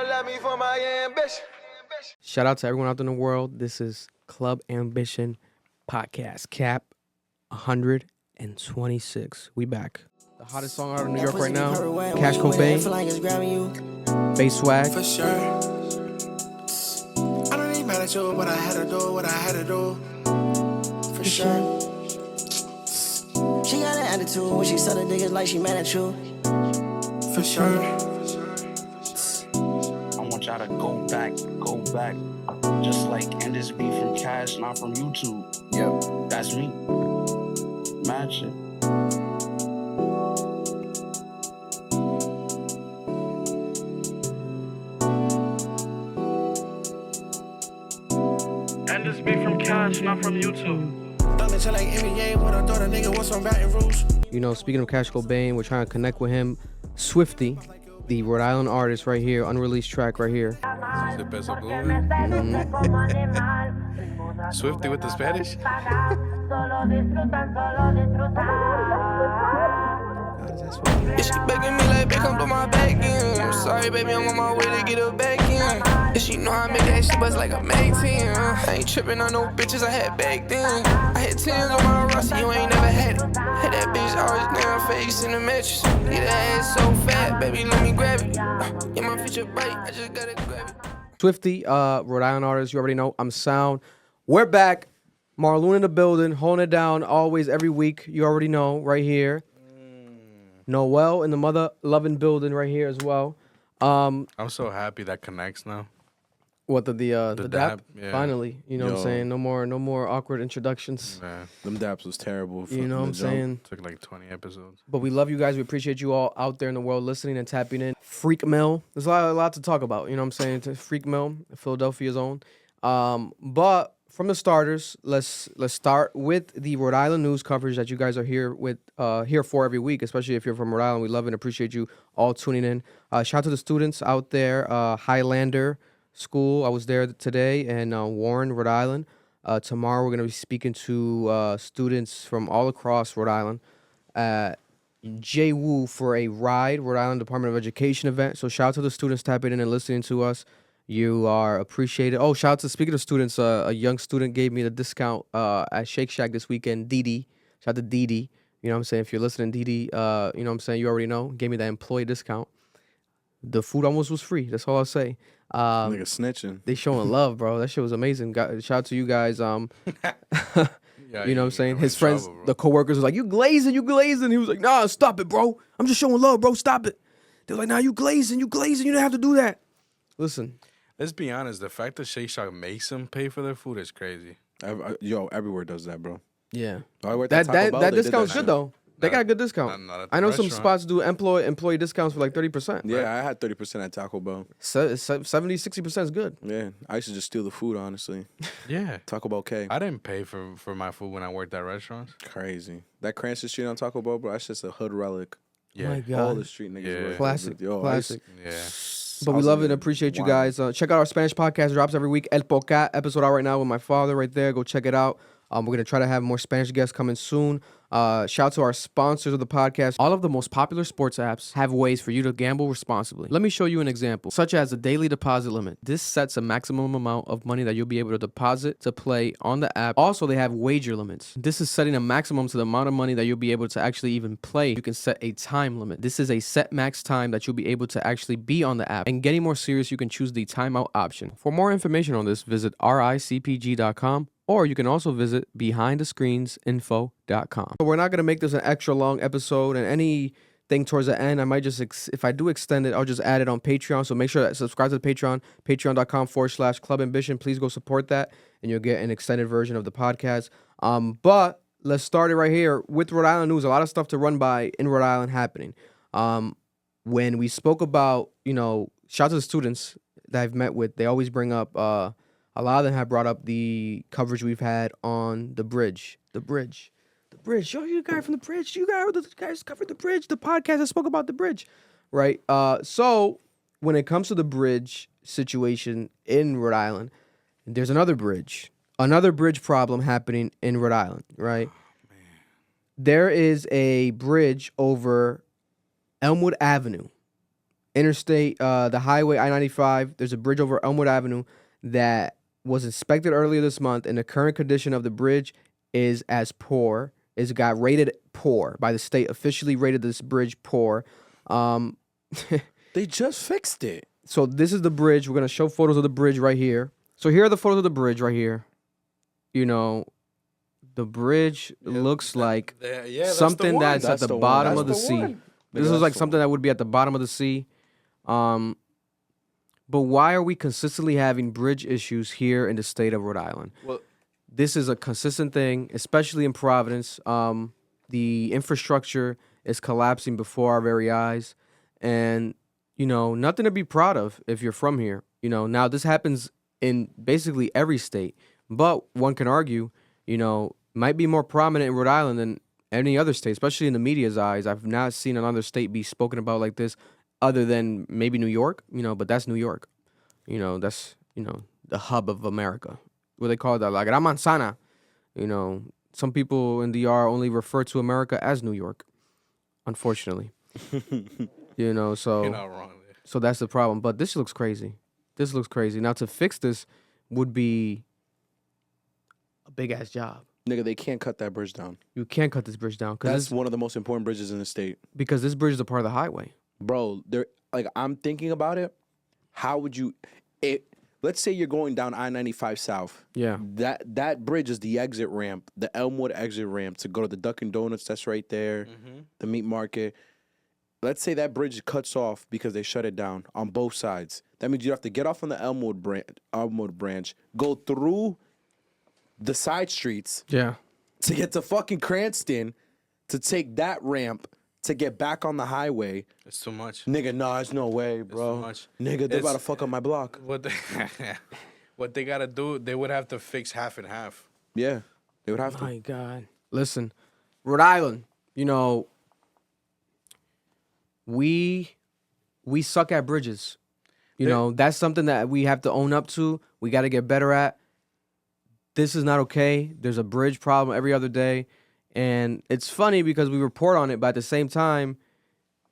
don't love me for my ambition. Shout out to everyone out there in the world. This is Club Ambition Podcast, Cap 126. We back. The hottest song out of New York right now, Cash Cobain, Bass Swag. For sure. I don't even mad at you, but I had to do what I had to do. For sure. She got an attitude when she saw the niggas like she mad at you. For sure. I want y'all to go back. Just like end this beef from Cash, not from YouTube. Yep, that's me. Mad shit. End this beef from Cash, not from YouTube. Like NBA when I thought a nigga was from Baton Rouge. You know, speaking of Cash Cobain, we're trying to connect with him. Swifty, the Rhode Island artist right here, unreleased track right here. Swifty with the Spanish? Is she begging me like, babe, come put my back in? I'm sorry, baby, I'm on my way to get her back in. If she know I make that shit bust like a Mag 10. I ain't tripping on no bitches I had back then. I had 10s on my Rossi, you ain't never had it. Had that bitch always down face in the mattress. Get that ass so fat, baby, let me grab it. Yeah, my future bright, I just gotta grab it. Swifty, Rhode Island artist, you already know, I'm Sound. We're back. Marloon in the building, holding it down always, every week. You already know, right here. Noel in the mother loving building right here as well. I'm so happy that connects now. What the dap? Yeah. Finally, you know what I'm saying? No more awkward introductions. Yeah. Them daps was terrible. You know what I'm saying? Took like 20 episodes. But we love you guys. We appreciate you all out there in the world listening and tapping in. Freak Mill. There's a lot to talk about. You know what I'm saying? Freak Mill, Philadelphia's own. But from the starters, let's start with the Rhode Island news coverage that you guys are here for every week, especially if you're from Rhode Island. We love and appreciate you all tuning in. Shout out to the students out there, Highlander School. I was there today, and Warren, Rhode Island. Tomorrow we're going to be speaking to students from all across Rhode Island at JWU for a Ride, Rhode Island Department of Education event. So shout out to the students tapping in and listening to us. You are appreciated. Oh, shout out to, speaking of students, a young student gave me the discount at Shake Shack this weekend, Didi. Shout out to Didi. You know what I'm saying? If you're listening, Didi, you know what I'm saying? You already know. Gave me that employee discount. The food almost was free. That's all I'll say. Nigga snitching. They showing love, bro. That shit was amazing. Shout out to you guys. Yeah, you know what I'm saying? His trouble, friends, bro. the coworkers was like, you glazing. He was like, nah, stop it, bro. I'm just showing love, bro. Stop it. They're like, nah, you glazing. You don't have to do that. Listen. Let's be honest. The fact that Shake Shack makes them pay for their food is crazy. Yo, everywhere does that, bro. Yeah. I worked at Taco Bell, That they did discount's that good shit. though. They got a good discount. Not at the I know some restaurant. spots do employee discounts for like 30%. Yeah, I had 30% at Taco Bell. 70, 60% is good. Yeah, I used to just steal the food, honestly. Yeah. Taco Bell K. I didn't pay for my food when I worked at restaurants. Crazy. That Cranston Street on Taco Bell, bro, that's just a hood relic. Yeah. Oh my God. All the street niggas. Yeah. work Classic. with it. Yo, Classic. Yeah. But we was love in it and there appreciate you wilding. guys. Check out our Spanish podcast. Drops every week. El Pocat episode out right now with my father right there. Go check it out. We're going to try to have more Spanish guests coming soon. Shout out to our sponsors of the podcast. All of the most popular sports apps have ways for you to gamble responsibly. Let me show you an example, such as the daily deposit limit. This sets a maximum amount of money that you'll be able to deposit to play on the app. Also, they have wager limits. This is setting a maximum to the amount of money that you'll be able to actually even play. You can set a time limit. This is a set max time that you'll be able to actually be on the app. And getting more serious, you can choose the timeout option. For more information on this, visit ricpg.com. Or you can also visit behindthescreensinfo.com. We're not going to make this an extra long episode, and anything towards the end, I might just, if I do extend it, I'll just add it on Patreon. So make sure that subscribe to the Patreon, patreon.com/Club Ambition. Please go support that, and you'll get an extended version of the podcast. But let's start it right here with Rhode Island news. A lot of stuff to run by in Rhode Island happening. When we spoke about, shout out to the students that I've met with, they always bring up, a lot of them have brought up the coverage we've had on the bridge. The bridge. Yo, you guy from the bridge. You guys covered the bridge. The podcast that spoke about the bridge. Right? So when it comes to the bridge situation in Rhode Island, there's another bridge problem happening in Rhode Island, right? Oh, man. There is a bridge over Elmwood Avenue Interstate, the highway I-95, there's a bridge over Elmwood Avenue that was inspected earlier this month, and the current condition of the bridge is as poor. It got rated poor by the state, officially rated this bridge poor. They just fixed it. So this is the bridge. We're going to show photos of the bridge right here. So here are the photos of the bridge right here. You know, the bridge looks like something that's at the bottom of the sea. This is like something that would be at the bottom of the sea. But why are we consistently having bridge issues here in the state of Rhode Island? Well, this is a consistent thing, especially in Providence. The infrastructure is collapsing before our very eyes. And, you know, nothing to be proud of if you're from here. You know, now this happens in basically every state. But one can argue, you know, might be more prominent in Rhode Island than any other state, especially in the media's eyes. I've not seen another state be spoken about like this other than maybe New York, you know, but that's New York. You know, that's, you know, the hub of America. What they call that, la gran manzana. You know, some people in DR only refer to America as New York, unfortunately. You know, so you're not wrong there. So that's the problem. But this looks crazy. This looks crazy. Now to fix this would be a big ass job. Nigga, they can't cut that bridge down. You can't cut this bridge down That's one of the most important bridges in the state. because this bridge is a part of the highway. Bro, I'm thinking about it. How would you let's say you're going down I-95 South. Yeah. That bridge is the exit ramp, the Elmwood exit ramp to go to the Dunkin' Donuts that's right there, the meat market. Let's say that bridge cuts off because they shut it down on both sides. That means you have to get off on the Elmwood branch, go through the side streets Yeah. to get to fucking Cranston to take that ramp to get back on the highway. It's too much. Nigga, nah, there's no way, bro. too much. Nigga, they're about to fuck up my block. What they gotta do, they would have to fix half and half. Yeah, they would have to. My God. Listen, Rhode Island, you know, we suck at bridges. You know, that's something that we have to own up to. We got to get better at. This is not okay. There's a bridge problem every other day. And it's funny because we report on it, but at the same time,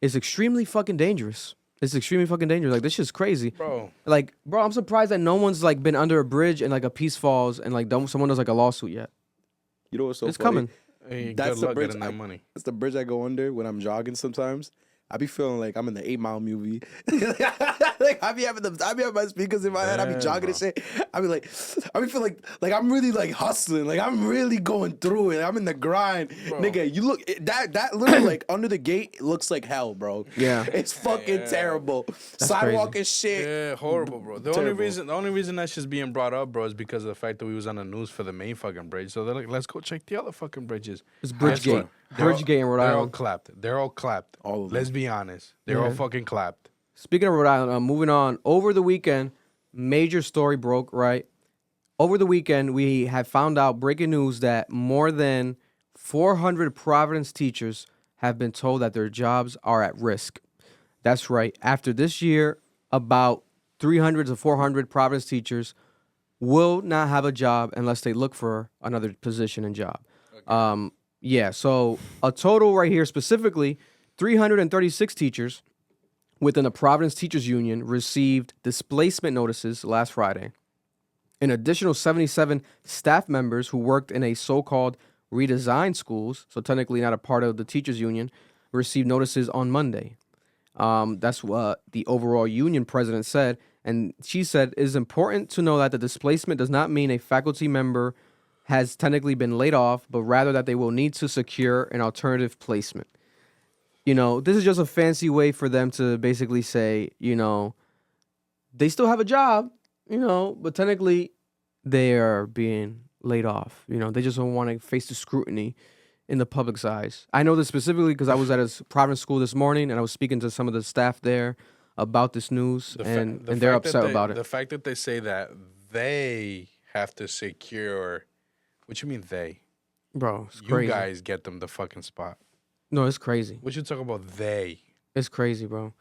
it's extremely fucking dangerous. It's extremely fucking dangerous. Like, this shit's crazy. Bro. Like, bro, I'm surprised that no one's, like, been under a bridge and, like, a piece falls and, like, someone does, like, a lawsuit yet. You know what's so It's funny? coming. Hey, That's good the luck bridge. getting that money. That's the bridge I go under when I'm jogging sometimes. I be feeling like I'm in the 8 Mile movie. Like I be having my speakers in my head. I be jogging and shit. I be feeling like I'm really like hustling. Like I'm really going through it. I'm in the grind, nigga. You look that literally like under the gate it looks like hell, bro. Yeah. It's fucking terrible. Sidewalk and shit. Yeah, horrible, bro. The only reason that shit's being brought up, bro, is because of the fact that we was on the news for the main fucking bridge. So they're like, let's go check the other fucking bridges. It's Bridgegate. Bridgegate in Rhode They're all Island. clapped. They're all clapped. All of them. Let's be honest. They're all fucking clapped. Speaking of Rhode Island, moving on. Over the weekend, major story broke, right? Over the weekend, we have found out breaking news that more than 400 Providence teachers have been told that their jobs are at risk. That's right. After this year, about 300 to 400 Providence teachers will not have a job unless they look for another position and job. Okay. Yeah, so a total right here specifically, 336 teachers within the Providence Teachers Union received displacement notices last Friday. An additional 77 staff members who worked in a so-called redesigned schools, so technically not a part of the Teachers Union, received notices on Monday. That's what the overall union president said. And she said, it is important to know that the displacement does not mean a faculty member has technically been laid off, but rather that they will need to secure an alternative placement. You know, this is just a fancy way for them to basically say, you know, they still have a job, you know, but technically they are being laid off. You know, they just don't want to face the scrutiny in the public's eyes. I know this specifically because I was at a Providence school this morning and I was speaking to some of the staff there about this news, and they're upset about it. The fact that they say that they have to secure... What you mean they? Bro, it's crazy. You guys get them the fucking spot. No, it's crazy. What you talking about they? It's crazy, bro.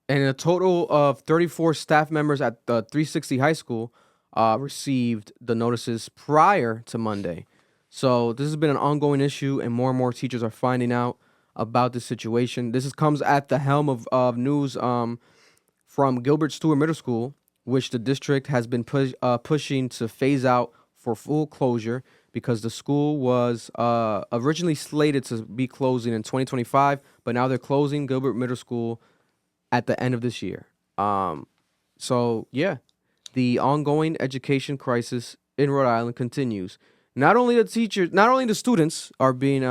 And a total of 34 staff members at the 360 high school received the notices prior to Monday. So this has been an ongoing issue, and more teachers are finding out about the situation. Comes at the helm of news from Gilbert Stewart Middle School, which the district has been pushing to phase out for full closure because the school was originally slated to be closing in 2025, but now they're closing Gilbert Middle School at the end of this year. So yeah, the ongoing education crisis in Rhode Island continues. Not only the students are being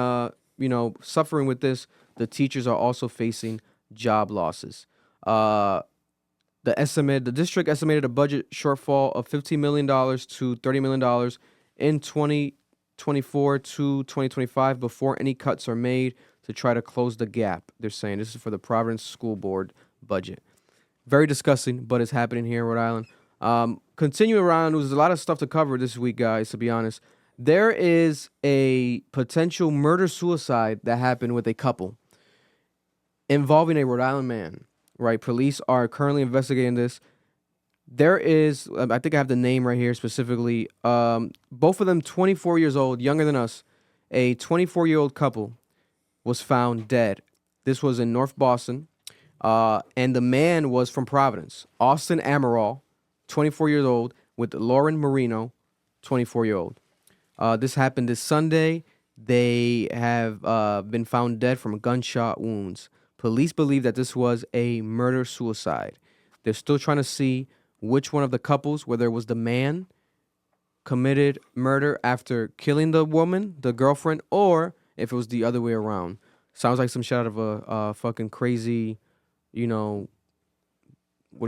suffering with this, the teachers are also facing job losses. The district estimated a budget shortfall of $15 million to $30 million in 2024 to 2025 before any cuts are made to try to close the gap. They're saying this is for the Providence School Board budget. Very disgusting, but it's happening here in Rhode Island. Continuing around, there's a lot of stuff to cover this week, guys, to be honest. There is a potential murder-suicide that happened with a couple involving a Rhode Island man, right? Police are currently investigating this. There is, I think I have the name right here specifically, both of them 24 years old, younger than us. A 24-year-old couple was found dead. This was in North Boston, and the man was from Providence. Austin Amaral, 24 years old, with Lauren Marino, 24-year-old. This happened this Sunday. They have been found dead from gunshot wounds. Police believe that this was a murder-suicide. They're still trying to see which one of the couples, whether it was the man, committed murder after killing the woman, the girlfriend, or if it was the other way around. Sounds like some shit out of a fucking crazy, what do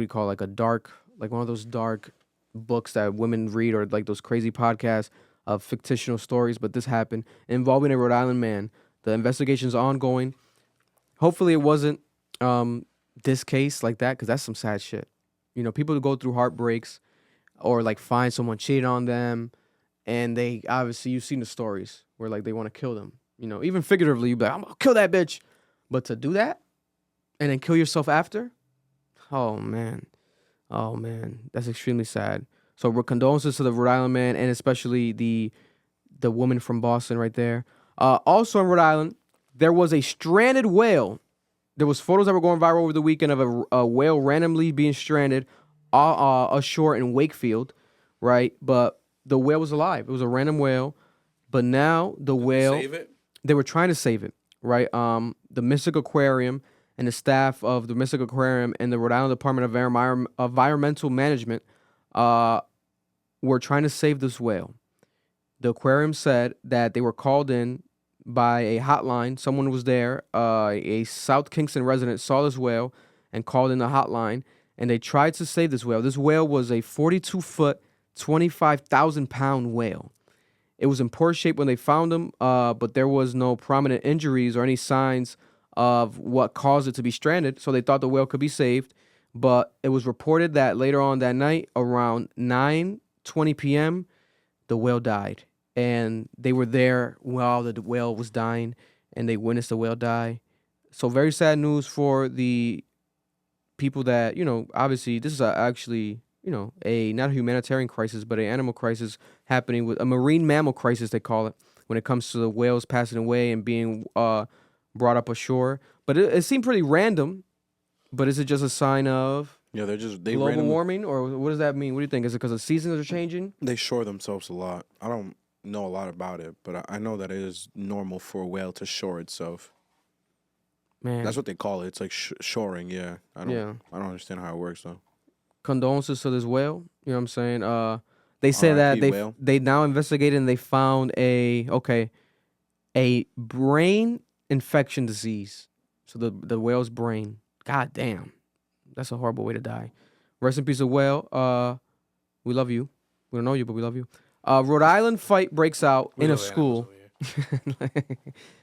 you call it? Like a dark, like one of those dark books that women read, or like those crazy podcasts of fictional stories. But this happened involving a Rhode Island man. The investigation's ongoing. Hopefully it wasn't this case like that, because that's some sad shit. People who go through heartbreaks or like find someone cheating on them, and they obviously, you've seen the stories where like they want to kill them. Even figuratively, you'd be like, I'm gonna kill that bitch. But to do that and then kill yourself after, oh man, that's extremely sad. So condolences to the Rhode Island man, and especially the woman from Boston right there. Also in Rhode Island, there was a stranded whale. There was photos that were going viral over the weekend of a whale randomly being stranded ashore in Wakefield, right? But the whale was alive. It was a random whale. But now the whale, save it? They were trying to save it, right? The Mystic Aquarium and the staff of the Mystic Aquarium and the Rhode Island Department of Environmental Management were trying to save this whale. The aquarium said that they were called in by a hotline. Someone was there. A South Kingston resident saw this whale and called in the hotline, and they tried to save this whale. This whale was a 42-foot, 25,000-pound whale. It was in poor shape when they found him, but there was no prominent injuries or any signs of what caused it to be stranded, so they thought the whale could be saved. But it was reported that later on that night, around 9:20 p.m., the whale died. And they were there while the whale was dying, and they witnessed the whale die. So very sad news for the people that, obviously this is actually, a not a humanitarian crisis, but an animal crisis happening, with a marine mammal crisis, they call it, when it comes to the whales passing away and being brought up ashore. But it seemed pretty random. But is it just a sign of global warming, or what does that mean? What do you think? Is it because the seasons are changing? They shore themselves a lot. I don't know a lot about it, but I know that it is normal for a whale to shore itself. Man, that's what they call it. It's like shoring. Yeah, I don't understand how it works though. Condolences to this whale. You know what I'm saying? They say that they now investigated and they found a brain infection disease. So the whale's brain. God damn, that's a horrible way to die. Rest in peace, a whale. We love you. We don't know you, but we love you. Rhode Island fight breaks out in a school.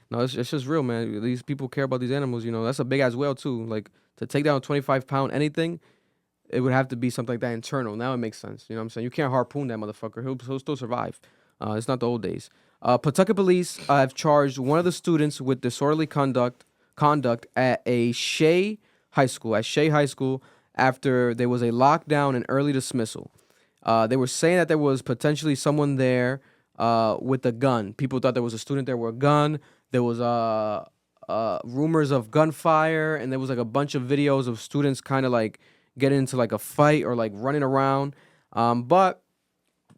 No, it's just real, man. These people care about these animals. That's a big ass whale too. Like, to take down a 25-pound anything, it would have to be something like that internal. Now it makes sense. You know what I'm saying? You can't harpoon that motherfucker. He'll still survive. It's not the old days. Pawtucket police have charged one of the students with disorderly conduct at a Shea High School after there was a lockdown and early dismissal. They were saying that there was potentially someone there with a gun. People thought there was a student there with a gun. There was rumors of gunfire, and there was like a bunch of videos of students kind of like getting into like a fight or like running around. But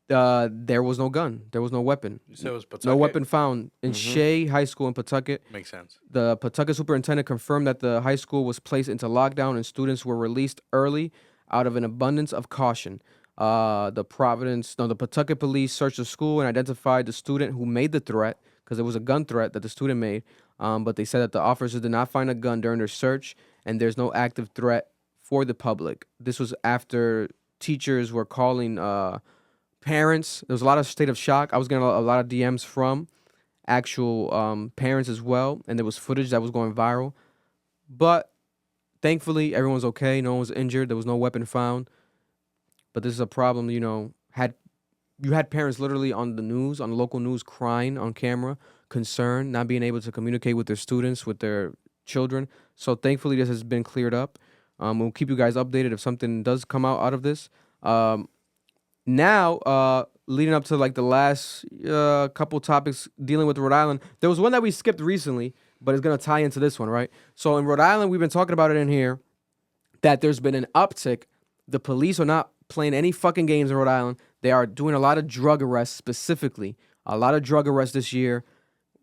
there was no gun. There was no weapon. You said it was Pawtucket? No weapon found in Shea High School in Pawtucket. Makes sense. The Pawtucket superintendent confirmed that the high school was placed into lockdown and students were released early out of an abundance of caution. The Pawtucket police searched the school and identified the student who made the threat, because it was a gun threat that the student made. But they said that the officers did not find a gun during their search, and there's no active threat for the public. This was after teachers were calling parents. There was a lot of state of shock. I was getting a lot of DMs from actual parents as well, and there was footage that was going viral. But thankfully, everyone's okay. No one was injured. There was no weapon found. But this is a problem, you know. You had parents literally on the news, on the local news, crying on camera, concerned, not being able to communicate with their students, with their children. So thankfully, this has been cleared up. We'll keep you guys updated if something does come out of this. Now, leading up to like the last couple topics dealing with Rhode Island, there was one that we skipped recently, but it's gonna tie into this one, right? So in Rhode Island, we've been talking about it in here, that there's been an uptick. The police are not playing any fucking games in Rhode Island. They are doing a lot of drug arrests, specifically a lot of drug arrests this year.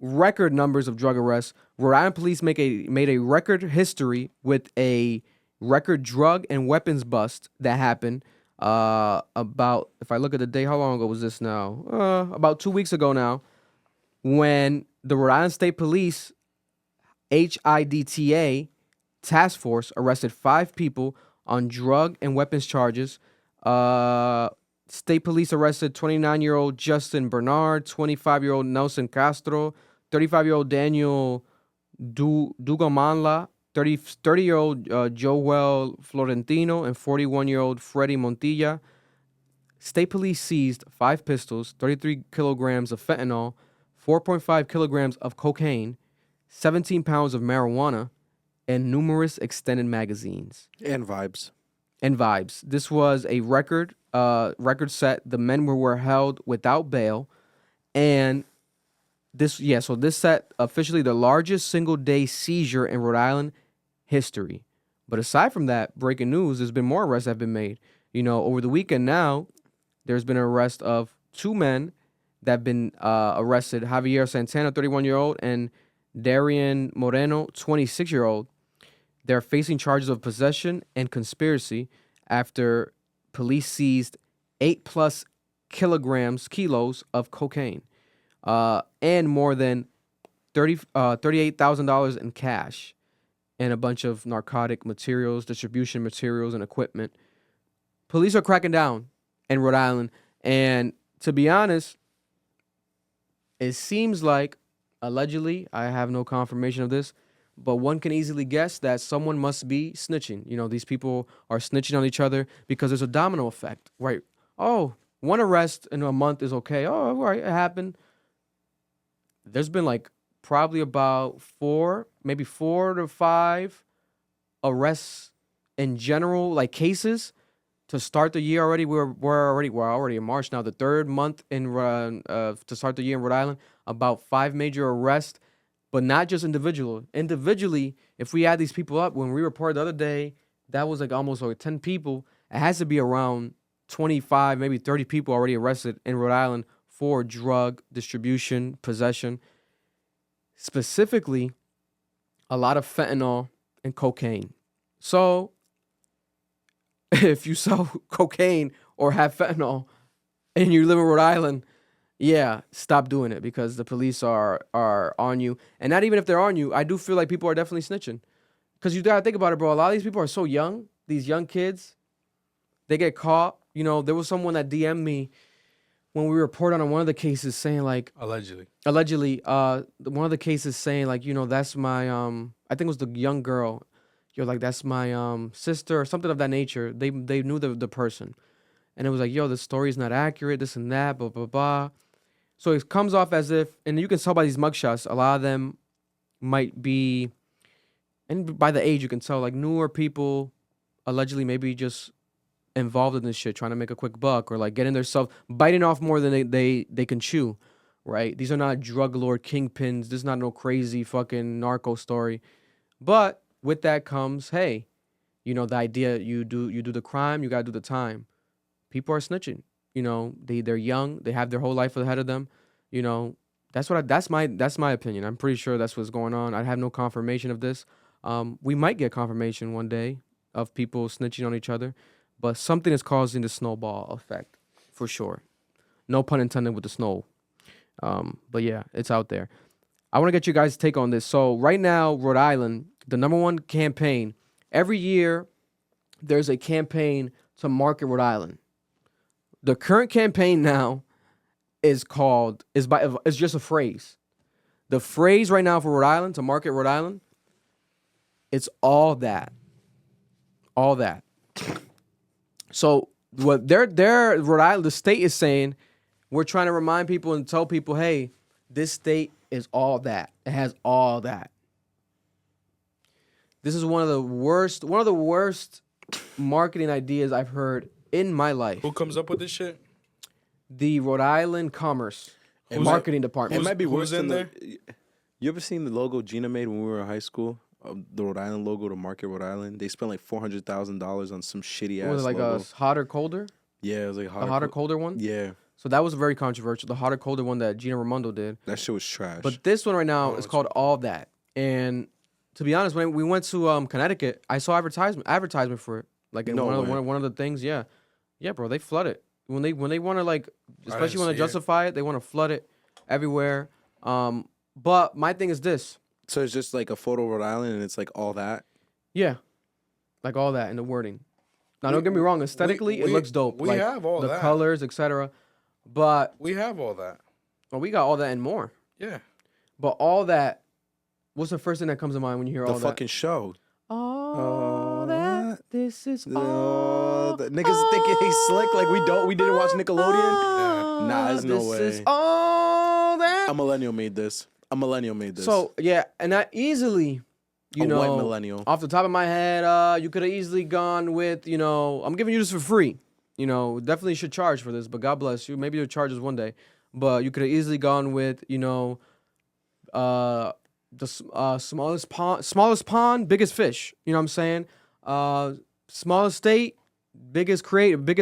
Record numbers of drug arrests. Rhode Island police made a record history with a record drug and weapons bust that happened about, if I look at the day, how long ago was this now? About 2 weeks ago now, when the Rhode Island State Police HIDTA task force arrested 5 people on drug and weapons charges. State police arrested 29-year-old Justin Bernard, 25-year-old Nelson Castro, 35-year-old Daniel Dugamanla, 30-year-old Joel Florentino, and 41-year-old Freddie Montilla. State police seized 5 pistols, 33 kilograms of fentanyl, 4.5 kilograms of cocaine, 17 pounds of marijuana, and numerous extended magazines. And vibes. This was a record set. The men were held without bail, and so this set officially the largest single day seizure in Rhode Island history. But aside from that, breaking news, there's been more arrests that have been made. You know, over the weekend now, there's been an arrest of 2 men that have been arrested: Javier Santana, 31-year-old, and Darian Moreno, 26-year-old. They're facing charges of possession and conspiracy after police seized 8+ kilos of cocaine and more than $38,000 in cash and a bunch of narcotic materials, distribution materials, and equipment. Police are cracking down in Rhode Island, and to be honest, it seems like, allegedly, I have no confirmation of this, but one can easily guess that someone must be snitching. You know, these people are snitching on each other because there's a domino effect, right? Oh, one arrest in a month is okay. Oh, all right, it happened. There's been like probably about 4 to 5 arrests in general, like cases to start the year already. We're already in March now, the 3rd month in to start the year in Rhode Island. About 5 major arrests. But not just individually, if we add these people up, when we reported the other day, that was like almost like 10 people. It has to be around 25, maybe 30 people already arrested in Rhode Island for drug distribution, possession. Specifically, a lot of fentanyl and cocaine. So, if you sell cocaine or have fentanyl and you live in Rhode Island, yeah, stop doing it, because the police are on you. And not even if they're on you, I do feel like people are definitely snitching. Because you gotta think about it, bro. A lot of these people are so young. These young kids, they get caught. You know, there was someone that DM'd me when we reported on one of the cases saying like... Allegedly, one of the cases saying like, you know, that's my... I think it was the young girl. You're like, that's my sister or something of that nature. They knew the person. And it was like, yo, the story's not accurate, this and that, blah, blah, blah. So it comes off as if, and you can tell by these mugshots, a lot of them might be, and by the age you can tell, like newer people, allegedly maybe just involved in this shit, trying to make a quick buck or like getting themselves, biting off more than they can chew. right? These are not drug lord kingpins. This is not no crazy fucking narco story. But with that comes, hey, you know, the idea you do the crime, you gotta do the time. People are snitching. You know, they're young, they have their whole life ahead of them. You know, that's my opinion. I'm pretty sure that's what's going on. I have no confirmation of this. We might get confirmation one day of people snitching on each other, but something is causing the snowball effect for sure. No pun intended with the snow. But yeah, it's out there. I want to get you guys' take on this. So right now, Rhode Island, the #1 campaign, every year there's a campaign to market Rhode Island. The current campaign now is just a phrase. The phrase right now for Rhode Island, to market Rhode Island, it's all that. All that. So what Rhode Island, the state is saying, we're trying to remind people and tell people, hey, this state is all that. It has all that. This is one of the worst marketing ideas I've heard in my life. Who comes up with this shit? The Rhode Island Commerce and Marketing Department. It might be worse in than there. You ever seen the logo Gina made when we were in high school? The Rhode Island logo to market Rhode Island. They spent like $400,000 on some shitty ass. Was it like logo. a hotter, colder? Yeah, it was like The hotter, colder one? Yeah, So that was very controversial. The hotter, colder one that Gina Raimondo did. that shit was trash. But this one right now is called All That. And to be honest, when we went to Connecticut, I saw advertisement for it. Like in No one of the things, yeah. Yeah, bro, they flood it. When they want to like, especially when they justify it, they want to flood it everywhere. But my thing is this. So it's just like a photo of Rhode Island and it's like all that. Yeah. Like all that in the wording. Now, don't get me wrong. Aesthetically, it looks dope. We like, have all the that. colors, etc. But We have all that. well, we got all that and more. Yeah. But all that, what's the first thing that comes to mind when you hear The all that? fucking show. All that. This is all. The niggas thinking they slick like we didn't watch Nickelodeon. Nah, there's no way. This is all that. A millennial made this. So yeah, and I easily, A white millennial. off the top of my head, you could have easily gone with, I'm giving you this for free. Definitely should charge for this, but God bless you. Maybe you'll charge us one day. But you could have easily gone with, the smallest pond, biggest fish. You know what I'm saying? Smallest state, biggest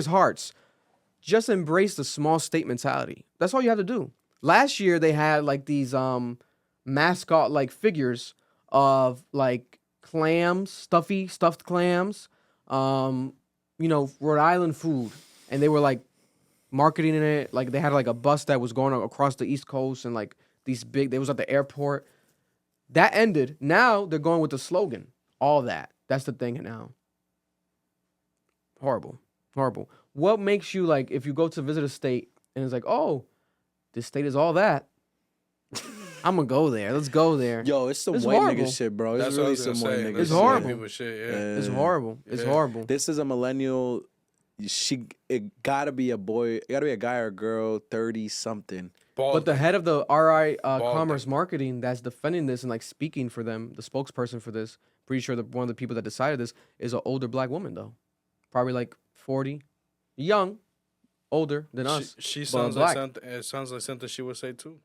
hearts. Just embrace the small state mentality. That's all you have to do. Last year they had like these mascot like figures of like clams, stuffed clams, Rhode Island food, and they were like marketing it. Like they had like a bus that was going across the East Coast and like they was at the airport. That ended. Now they're going with the slogan, all that. That's the thing now. Horrible. What makes you like, if you go to visit a state and it's like, oh, this state is all that, I'm gonna go there. Let's go there. Yo, it's some It's white horrible. nigga shit, bro. It's That's really what I some was white gonna say. nigga It's shit. horrible. People shit, yeah. It's horrible. It's horrible. This is a millennial. It gotta be a boy. It gotta be a guy or a girl, 30 something. But the head of the RI Commerce Marketing that's defending this and like speaking for them, the spokesperson for this, pretty sure one of the people that decided this is an older black woman though, probably like 40, young, older than us. She but sounds black. like something. It sounds like something she would say too.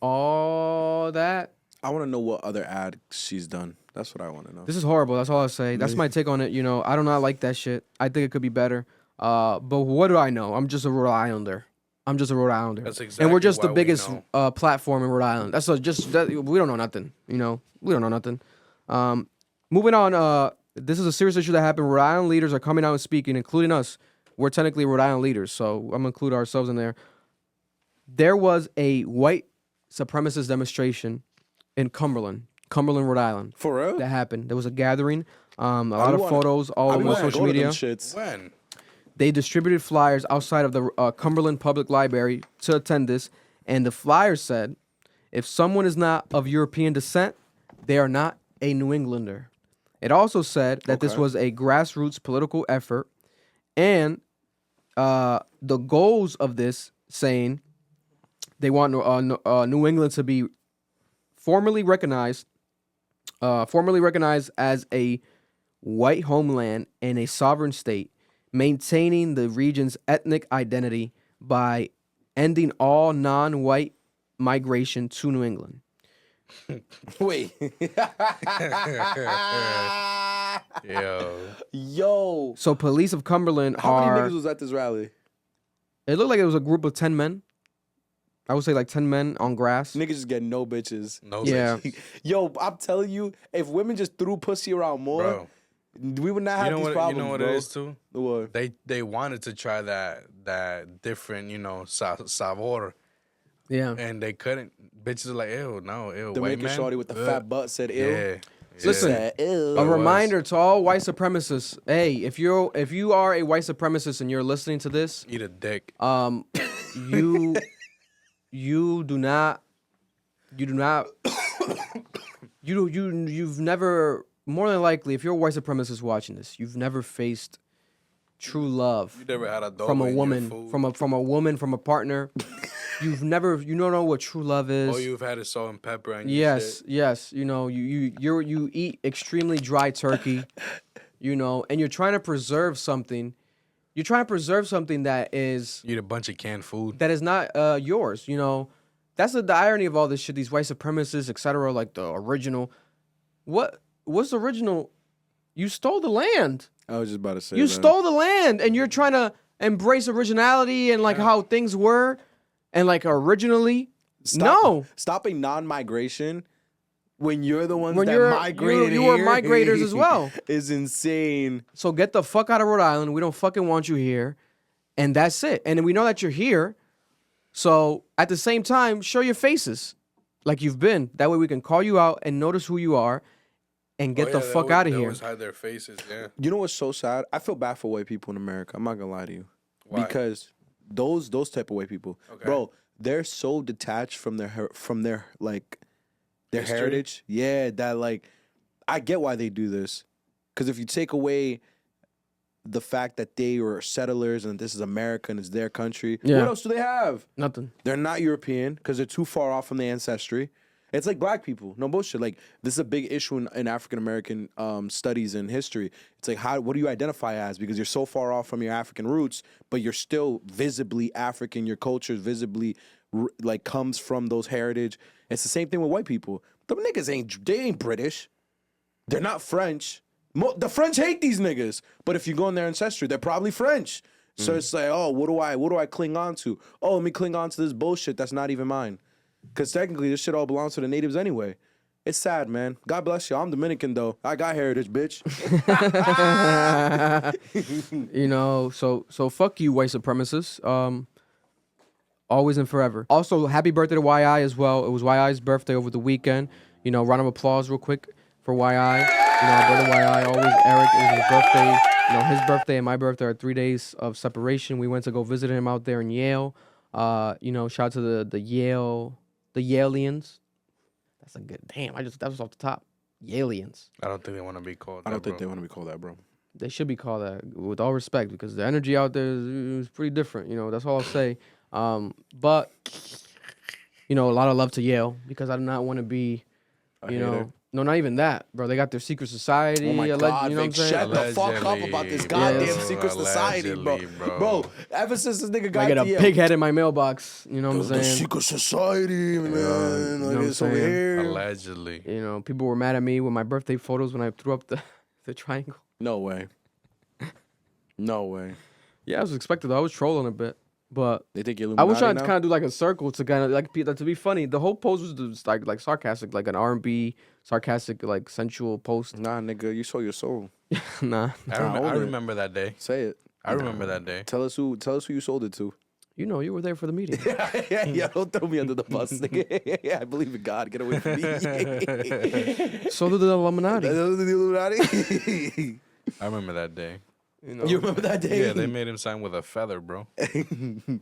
All that. I want to know what other ad she's done. That's what I want to know. This is horrible. That's all I'll say. That's my take on it. I do not like that shit. I think it could be better. But what do I know? I'm just a Rhode Islander. That's exactly and we're just the why we biggest know. platform in Rhode Island. That's we don't know nothing. We don't know nothing. Moving on. This is a serious issue that happened. Rhode Island leaders are coming out and speaking, including us. We're technically Rhode Island leaders, so I'm gonna include ourselves in there. There was a white supremacist demonstration in Cumberland, Rhode Island. For real? That happened. There was a gathering. A lot of photos all over social media. When? They distributed flyers outside of the Cumberland Public Library to attend this, and the flyers said, if someone is not of European descent, they are not a New Englander. It also said that this was a grassroots political effort, and the goals of this, saying they want New England to be formally recognized as a white homeland and a sovereign state, maintaining the region's ethnic identity by ending all non-white migration to New England. Wait. Yo. So police of Cumberland How are... many niggas was at this rally? It looked like it was a group of 10 men. I would say like 10 men on grass. Niggas just get no bitches. No Yeah. bitches. Yo, I'm telling you, if women just threw pussy around more, Bro. we would not have these problems, You know what bro. it is too? What? They wanted to try that different, sabor, Yeah. and they couldn't. Bitches are like, ew, no, ew. The white wicked man? shorty with the Ugh. fat butt said ew. Yeah. Listen, Said ew. A was. reminder to all white supremacists. Hey, if you are a white supremacist and you're listening to this, Eat a dick. you've never, more than likely, if you're a white supremacist watching this, you've never faced true love You never had a dog from a in your woman, food. from a partner. You don't know what true love is. All you've had is salt and pepper and Yes, yes. You know, you eat extremely dry turkey, and you're trying to preserve something. You're trying to preserve something that is eat a bunch of canned food. not yours. That's the irony of all this shit. These white supremacists, etc. Like the original. What's the original? You stole the land. I was just about to say You that. stole the land, and you're trying to embrace originality and like how things were, and like originally. No. Stopping non-migration when you're the ones When that you're- migrated you were here migrators as well. is insane. So get the fuck out of Rhode Island. We don't fucking want you here. And that's it. And we know that you're here. So at the same time, show your faces like you've been. That way we can call you out and notice who you are and get the fuck out of They here. always hide their faces, yeah. You know what's so sad? I feel bad for white people in America. I'm not gonna lie to you. Why? Because those type of white people, Okay. bro, they're so detached from their History? heritage. Yeah, that like I get why they do this. Because if you take away the fact that they were settlers and this is America and it's their country, Yeah. what else do they have? Nothing. They're not European because they're too far off from the ancestry. It's like black people. No bullshit. Like this is a big issue in African American studies and history. It's like what do you identify as? Because you're so far off from your African roots, but you're still visibly African. Your culture visibly like comes from those heritage. It's the same thing with white people. Them niggas ain't British. They're not French. The French hate these niggas. But if you go in their ancestry, they're probably French. So it's like, oh, what do I cling on to? Oh, let me cling on to this bullshit that's not even mine. Because technically, this shit all belongs to the natives anyway. It's sad, man. God bless you. I'm Dominican, though. I got heritage, bitch. So fuck you, white supremacists. Always and forever. Also, happy birthday to YI as well. It was YI's birthday over the weekend. Round of applause real quick for YI. Our brother YI, always Eric. It was his birthday. His birthday and my birthday are 3 days of separation. We went to go visit him out there in Yale. Shout out to the Yaleans. That's a good that was off the top. Yaleans. I don't think they want to be called. I don't think they bro. want to be called that, bro. They should be called that with all respect because the energy out there is pretty different. That's all I'll say. But a lot of love to Yale because I do not want to be, hater. no, not even that, bro. They got their secret society. Oh my God, you know what I'm Vic, saying? shut the fuck up Allegedly, about this bro. goddamn secret society, bro. Allegedly, Bro, ever since this nigga got I get a to Yale, pig head in my mailbox. You know what I'm the saying? secret society, man. know what I'm It's over saying? here. Allegedly. People were mad at me with my birthday photos when I threw up the triangle. No way. No way. Yeah, I was expected though. I was trolling a bit, but They think you're I Illuminati was trying to now? kind of do like a circle to kind of to be funny. The whole pose was just like sarcastic, like an R&B sarcastic, like sensual post. Nah, nigga, you sold your soul. Nah, I own it. remember that day. Say it. I remember that day. Tell us who you sold it to. you were there for the meeting. yeah, don't throw me under the bus, nigga. Yeah, I believe in God. Get away from me. So did the Illuminati. Those are the Illuminati. I remember that day. You remember that day? Yeah, they made him sign with a feather, bro. You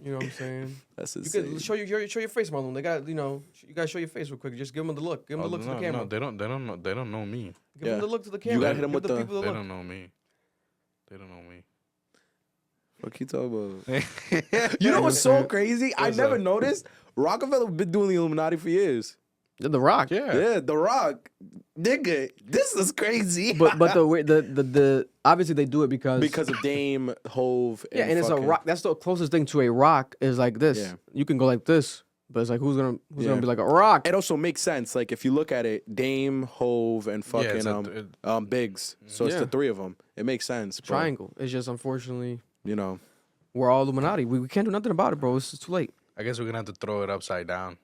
know what I'm saying? That's You insane. could show your face, Marlon. They got you gotta show your face real quick. Just give them the look. Give them the look to the camera. No, they don't know me. Give them Yeah. the look to the You camera. gotta hit 'em Give with the the- people the They look. don't know me. They don't know me. What you talking about? You know what's so crazy? I never noticed. Rockefeller been doing the Illuminati for years. The Rock. Yeah. Yeah, The Rock. Nigga, this is crazy. But the way the obviously they do it because of Dame, Hove, yeah, and it's a fucking- rock. That's the closest thing to a rock is like this. Yeah. You can go like this. But it's like who's gonna be like a rock? It also makes sense. Like if you look at it, Dame, Hove, and fucking Biggs. So it's the three of them. It makes sense. Triangle. It's just unfortunately, you know, we're all Illuminati. We can't do nothing about it, bro. It's too late. I guess we're gonna have to throw it upside down.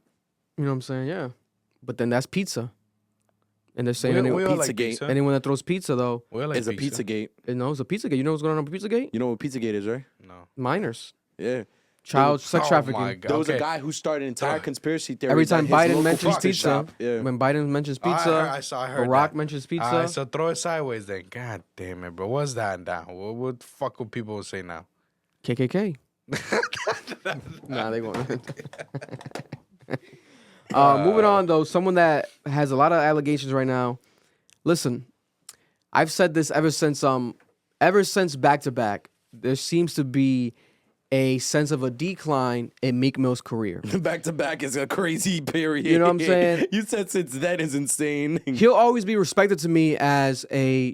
You know what I'm saying? Yeah. But then that's pizza. And they're saying anyone that throws pizza though is a Pizzagate. No, it's a Pizzagate. You know what's going on with Pizzagate? You know what Pizzagate is, right? No. Miners. Yeah. Child sex trafficking. My God. There was a guy who started an entire conspiracy theory. Every time Biden mentions pizza, yeah. when Biden mentions pizza, I heard Barack that. mentions pizza. All right, so throw it sideways then. God damn it, bro. What's that down? What the fuck will people say now? KKK. Nah, they won't. Moving on though, someone that has a lot of allegations right now. Listen, I've said this ever since Back to Back. There seems to be a sense of a decline in Meek Mill's career. Back to Back is a crazy period. You know what I'm saying? You said since then is insane. He'll always be respected to me as a,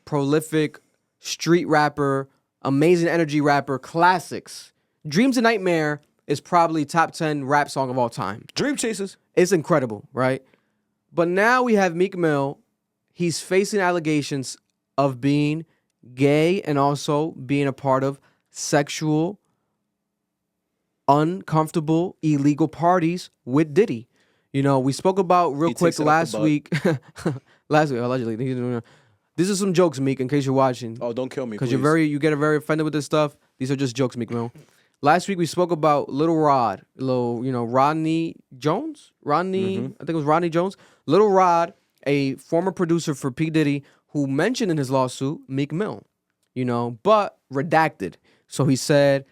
prolific street rapper, amazing energy rapper, classics. Dreams and Nightmare is probably top 10 rap song of all time. Dream Chasers. It's incredible, right? But now we have Meek Mill. He's facing allegations of being gay and also being a part of sexual, uncomfortable, illegal parties with Diddy. We spoke about real quick last week. Allegedly. These are some jokes, Meek, in case you're watching. Oh, don't kill me, because you get very offended with this stuff. These are just jokes, Meek Mill. Last week we spoke about Little Rod, Rodney Jones. I think it was Rodney Jones. Little Rod, a former producer for P. Diddy, who mentioned in his lawsuit Meek Mill, but redacted. So he said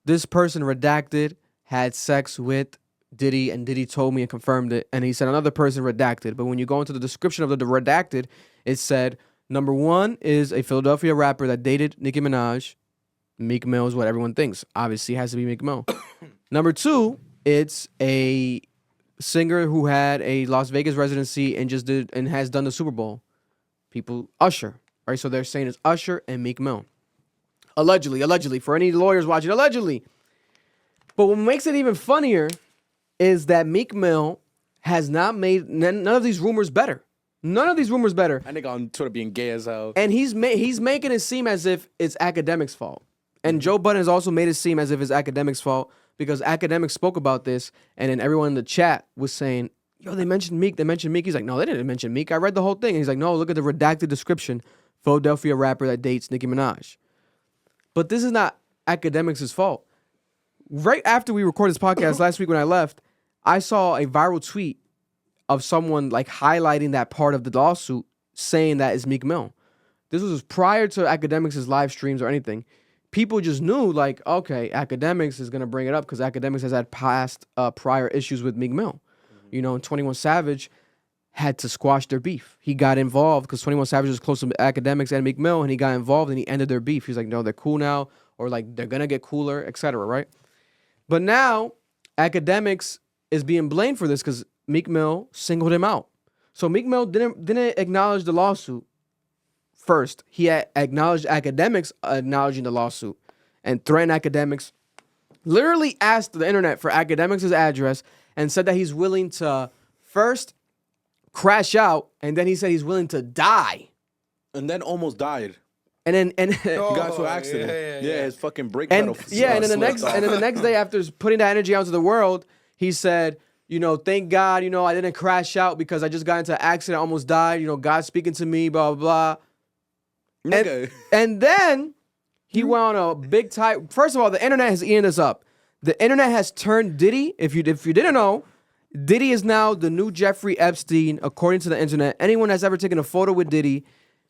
this person redacted had sex with Diddy, and Diddy told me and confirmed it. And he said another person redacted. But when you go into the description of the redacted, it said number 1 is a Philadelphia rapper that dated Nicki Minaj. Meek Mill is what everyone thinks. Obviously, it has to be Meek Mill. Number 2, it's a singer who had a Las Vegas residency and has done the Super Bowl. Usher, right? So they're saying it's Usher and Meek Mill. Allegedly, for any lawyers watching, allegedly. But what makes it even funnier is that Meek Mill has not made none of these rumors better. None of these rumors better. I think on Twitter being gay as hell. And he's making it seem as if it's Akademiks' fault. And Joe Budden has also made it seem as if it's Akademiks' fault because Akademiks spoke about this, and then everyone in the chat was saying, yo, they mentioned Meek. He's like, no, they didn't mention Meek. I read the whole thing. And he's like, no, look at the redacted description. Philadelphia rapper that dates Nicki Minaj. But this is not Akademiks' fault. Right after we recorded this podcast last week when I left, I saw a viral tweet of someone highlighting that part of the lawsuit saying that it's Meek Mill. This was prior to Akademiks' live streams or anything. People just knew, okay, Akademiks is going to bring it up because Akademiks has had past prior issues with Meek Mill. And 21 Savage had to squash their beef. He got involved because 21 Savage was close to Akademiks and Meek Mill, and he got involved and he ended their beef. He's like, no, they're cool now, or they're going to get cooler, etc., right? But now Akademiks is being blamed for this because Meek Mill singled him out. So Meek Mill didn't acknowledge the lawsuit first. He had acknowledged Akademiks acknowledging the lawsuit and threatened Akademiks. Literally asked the internet for Akademiks' address and said that he's willing to first crash out, and then he said he's willing to die. And then almost died. And then he got into an accident. Yeah, his fucking brake and pedal. and then the next day after putting that energy out into the world, he said, thank God, I didn't crash out because I just got into an accident, I almost died. God speaking to me, blah blah blah. And then he went on a big type. First of all, the internet has eaten this up. The internet has turned Diddy. If you didn't know, Diddy is now the new Jeffrey Epstein, according to the internet. Anyone that's ever taken a photo with Diddy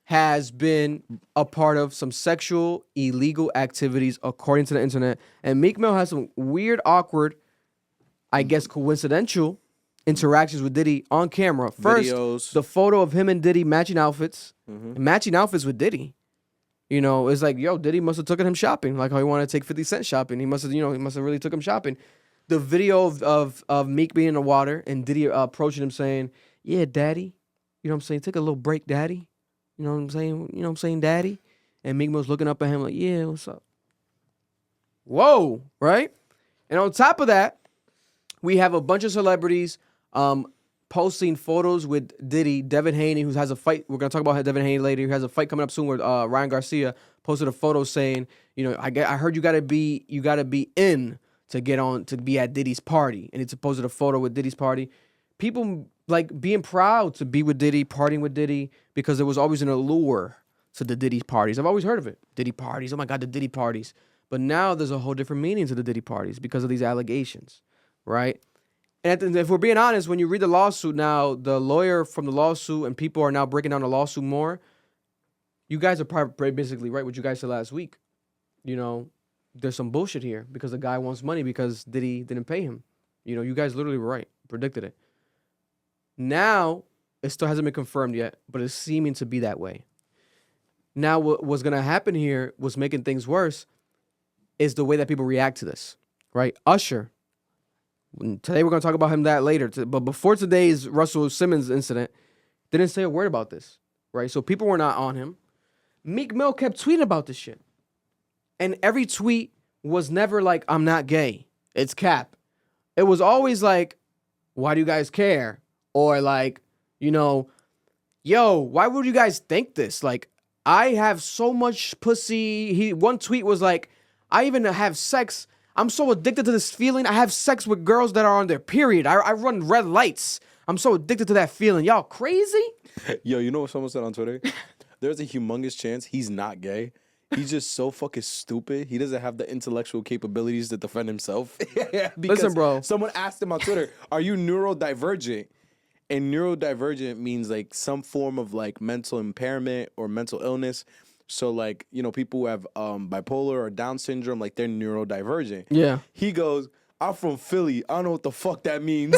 has been a part of some sexual, illegal activities, according to the internet. And Meek Mill has some weird, awkward, I guess coincidental interactions with Diddy on camera. First, videos. The photo of him and Diddy matching outfits. Matching outfits with Diddy. It's like, yo, Diddy must have taken him shopping. Like how he wanted to take 50 Cent shopping. He must have really took him shopping. The video of Meek being in the water and Diddy approaching him saying, yeah, daddy. You know what I'm saying? Take a little break, daddy. You know what I'm saying? You know what I'm saying, daddy? And Meek Mill's looking up at him like, yeah, what's up? Whoa, right? And on top of that, we have a bunch of celebrities posting photos with Diddy. Devin Haney, who has a fight. We're gonna talk about Devin Haney later. Who has a fight coming up soon with Ryan Garcia. Posted a photo saying, I heard you gotta be in to get on to be at Diddy's party, and it's posted a photo with Diddy's party. People like being proud to be with Diddy, partying with Diddy, because there was always an allure to the Diddy parties. I've always heard of it. Diddy parties. Oh my God, the Diddy parties. But now there's a whole different meaning to the Diddy parties because of these allegations, right? And if we're being honest, when you read the lawsuit now, the lawyer from the lawsuit and people are now breaking down the lawsuit more, you guys are probably basically right what you guys said last week. There's some bullshit here because the guy wants money because Diddy didn't pay him. You guys literally were right, predicted it. Now, it still hasn't been confirmed yet, but it's seeming to be that way. Now, what's going to happen here, what's making things worse, is the way that people react to this, right? Usher. Today, we're going to talk about him that later. But before today's Russell Simmons incident, didn't say a word about this, right? So people were not on him. Meek Mill kept tweeting about this shit. And every tweet was never like, I'm not gay. It's cap. It was always like, why do you guys care? Or like, yo, why would you guys think this? Like, I have so much pussy. One tweet was like, I even have sex. I'm so addicted to this feeling. I have sex with girls that are on their period. I run red lights. I'm so addicted to that feeling. Y'all crazy? Yo, you know what someone said on Twitter? There's a humongous chance he's not gay. He's just so fucking stupid. He doesn't have the intellectual capabilities to defend himself. Listen, bro. Someone asked him on Twitter, are you neurodivergent? And neurodivergent means like some form of like mental impairment or mental illness. So like, people who have bipolar or Down syndrome, like they're neurodivergent. Yeah. He goes, I'm from Philly. I don't know what the fuck that means.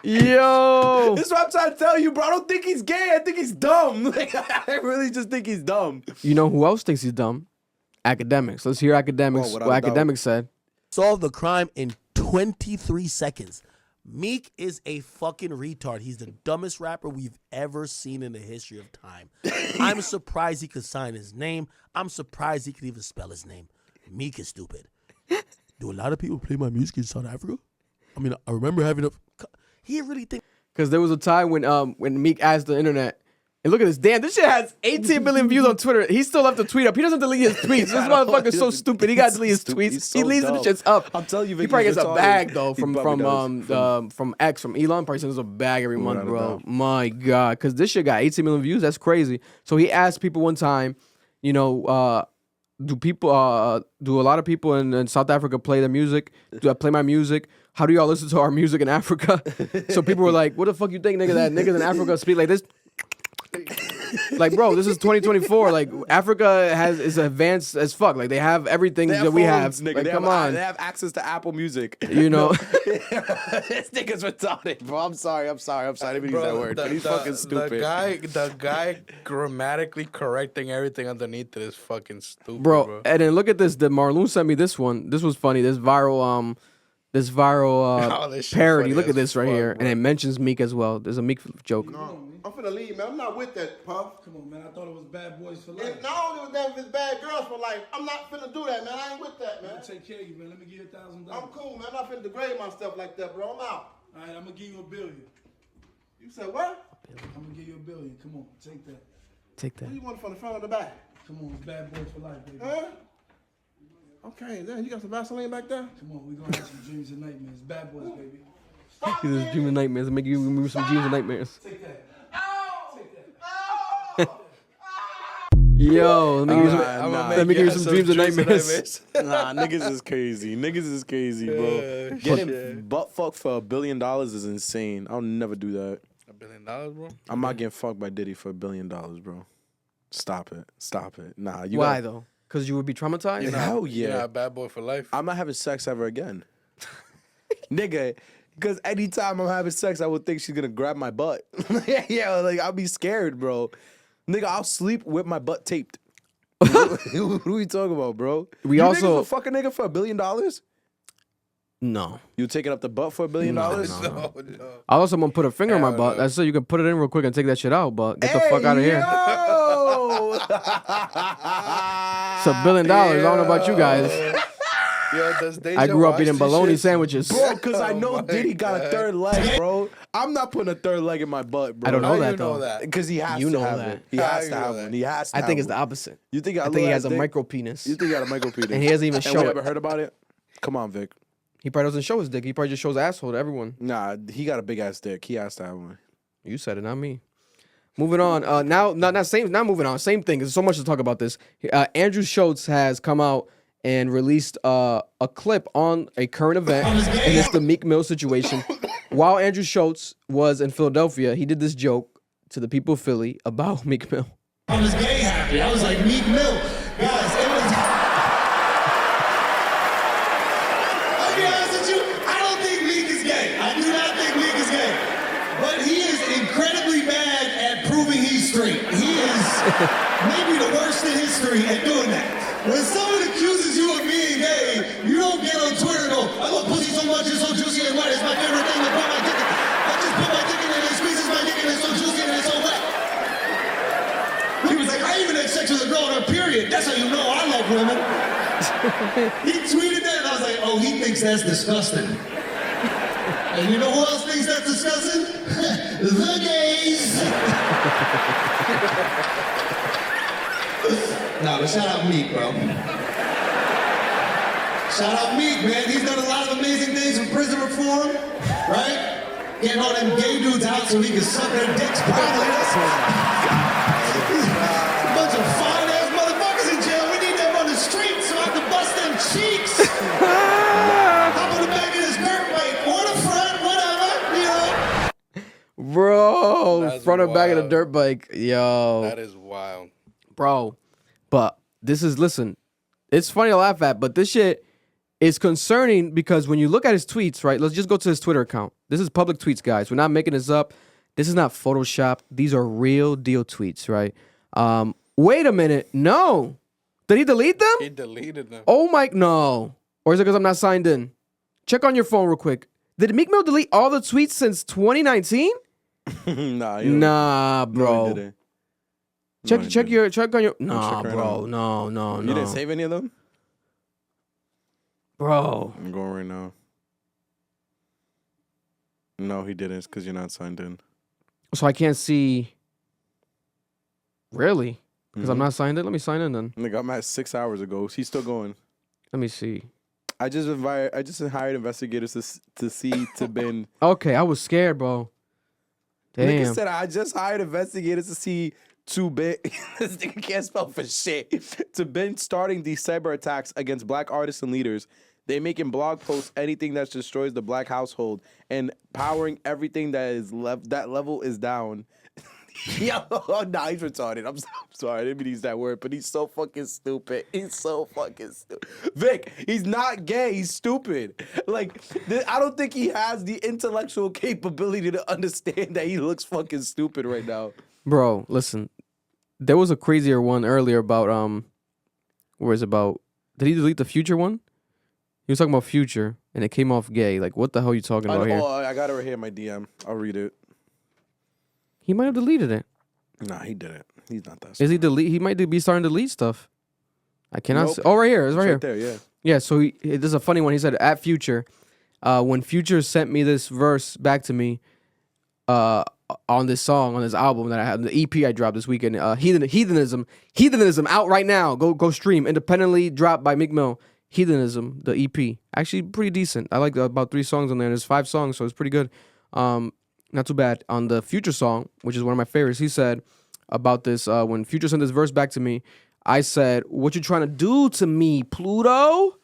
Yo. This is what I'm trying to tell you, bro. I don't think he's gay. I think he's dumb. I really just think he's dumb. You know who else thinks he's dumb? Akademiks. Let's hear Akademiks. What Akademiks said. Solve the crime in 23 seconds. Meek is a fucking retard. He's the dumbest rapper we've ever seen in the history of time. I'm surprised he could sign his name. I'm surprised he could even spell his name. Meek is stupid. Do a lot of people play my music in South Africa? I mean, I remember having a... He really think... Because there was a time when Meek asked the internet, and look at this. Damn, this shit has 18 million views on Twitter. He still left the tweet up. He doesn't delete his tweets. This motherfucker's so stupid. He got to delete his tweets. So he leaves the shits up. I'm telling you, he probably gets a bag though from X, from Elon. Probably sends a bag every month, bro. My God, because this shit got 18 million views. That's crazy. So he asked people one time, do a lot of people in South Africa play their music? Do I play my music? How do y'all listen to our music in Africa? So people were like, what the fuck you think, nigga, that niggas in Africa speak like this? Like, bro, this is 2024. Like, Africa is advanced as fuck. Like, they have everything that we have. Nigga. Like, come on. They have access to Apple Music. This nigga's retarded, bro. I'm sorry. I didn't use that word. He's fucking stupid. The guy grammatically correcting everything underneath it is fucking stupid, bro. And then look at this. The Marloon sent me this one. This was funny. This viral this parody. Funny Look at this right fuck, here. bro. And it mentions Meek as well. There's a Meek joke. No, I'm finna leave, man. I'm not with that, Puff. Come on, man. I thought it was bad boys for life. If not only was that if it's bad girls for life, I'm not finna do that, man. I ain't with that, man. I'll take care of you, man. Let me give you $1,000. I'm cool, man. I'm not finna degrade myself like that, bro. I'm out. All right, I'm gonna give you $1 billion. You said what? I'm gonna give you $1 billion. Come on, take that. Take What that. do you want from the front or the back? Come on, it's bad boys for life, baby. Huh? Okay, then you got some Vaseline back there? Come on, we gonna have some dreams and nightmares. Bad boys, baby. This dream and nightmares. Make you remove some dreams and nightmares. Take that. Yo, let me give you some dreams and nightmares. Nah, niggas is crazy. Bro. Getting butt fucked for $1 billion is insane. I'll never do that. $1 billion, bro? I'm not getting fucked by Diddy for $1 billion, bro. Stop it. Nah, you Why though? Because you would be traumatized? Hell yeah. You're not a bad boy for life. I'm not having sex ever again. Nigga, because anytime I'm having sex, I would think she's gonna grab my butt. Yeah, like I'll be scared, bro. Nigga, I'll sleep with my butt taped. What are we talking about, bro? We you also- niggas would fuck a nigga for $1 billion? No. You taking up the butt for $1 billion? No. No. I also want to put a finger in my Hell butt. no. That's so you can put it in real quick and take that shit out, but get the fuck out of here. Yo! It's $1 billion. I don't know about you guys. Yo, does Deja I grew up watch eating this bologna shit? sandwiches. Bro, because I know Oh my Diddy got a God. third leg, bro. I'm not putting a third leg in my butt, bro. I don't know How that you though. know that? Because he has You to know have that. it. He How has you to know have that? one. He has to I have think it's the one. opposite. You think I think he has a micro penis. You think he got a micro penis? And he doesn't even And show we it. ever heard about it? Come on, Vic. He probably doesn't show his dick. He probably just shows asshole to everyone. Nah, he got a big ass dick. He has to have one. You said it, not me. Moving on. Not moving on. Same thing. There's so much to talk about this. Andrew Schultz has come out and released a clip on a current event, and it's the Meek Mill situation. While Andrew Schultz was in Philadelphia, he did this joke to the people of Philly about Meek Mill. I was gay happy. I was like, Meek Mill. Guys, it was... I'll be honest with you, I don't think Meek is gay. I do not think Meek is gay. But he is incredibly bad at proving he's straight. He is maybe the worst in history at doing that. When someone accuses you of being gay, you don't get on Twitter and go, I love pussy so much, it's so juicy and wet, it's my favorite thing to put my dick in. I just put my dick in and it squeezes my dick and it's so juicy and it's so wet. He was like, I even had sex with a girl on her period. That's how you know I love women. He tweeted that and I was like, oh, he thinks that's disgusting. And you know who else thinks that's disgusting? The gays. Nah, but shout out Meek, bro. Shout out Meek, man. He's done a lot of amazing things with prison reform, right? Getting all them gay dudes out so he can suck their dicks properly. A bunch of fine-ass motherfuckers in jail. We need them on the street so I can bust them cheeks. Hop on the back of this dirt bike or the front, whatever, you know? Bro, That's front and back of the wild. dirt bike. Yo. That is wild. Bro. But listen, it's funny to laugh at, but this shit is concerning because when you look at his tweets, right? Let's just go to his Twitter account. This is public tweets, guys. We're not making this up. This is not Photoshop. These are real deal tweets, right? Wait a minute. No. Did he delete them? He deleted them. Oh my, no. Or is it because I'm not signed in? Check on your phone real quick. Did Meek Mill delete all the tweets since 2019? Nah, Nah, No, bro. he didn't. Check No, he check didn't. your check on your. Nah, check right bro. now. No. You didn't save any of them? Bro. I'm going right now. No, he didn't, because you're not signed in. So I can't see. Really? Because I'm Mhm. not signed in. Let me sign in then. Nigga, I'm at 6 hours ago. He's still going. Let me see. I just hired investigators to see to Ben. Okay, I was scared, bro. Nigga Damn. said I just hired investigators to see to Ben. This nigga can't spell for shit. To Ben starting these cyber attacks against black artists and leaders. They making blog posts anything that destroys the black household and powering everything that is that level is down. Yo, nah, he's retarded. I'm sorry, I didn't mean to use that word, but he's so fucking stupid. He's so fucking stupid. Vic, he's not gay. He's stupid. Like, I don't think he has the intellectual capability to understand that he looks fucking stupid right now. Bro, listen. There was a crazier one earlier about where is it about? Did he delete the Future one? He was talking about Future, and it came off gay. Like, what the hell are you talking about here? I got it right here in my DM. I'll read it. He might have deleted it. Nah, he didn't. He's not that Is stupid. he delete? He might be starting to delete stuff. I cannot. Nope. See. Oh, right here. It's right here. there, yeah. Yeah. So this is a funny one. He said, "At Future, when Future sent me this verse back to me, on this song on this album that I had, the EP I dropped this weekend, Heathenism out right now. Go stream. Independently dropped by Meek Mill. Heathenism, the EP, actually pretty decent. I like about 3 songs on there. There's 5 songs, so it's pretty good. Not too bad. On the Future song, which is one of my favorites, he said about this, when Future sent this verse back to me, I said, "What you trying to do to me, Pluto?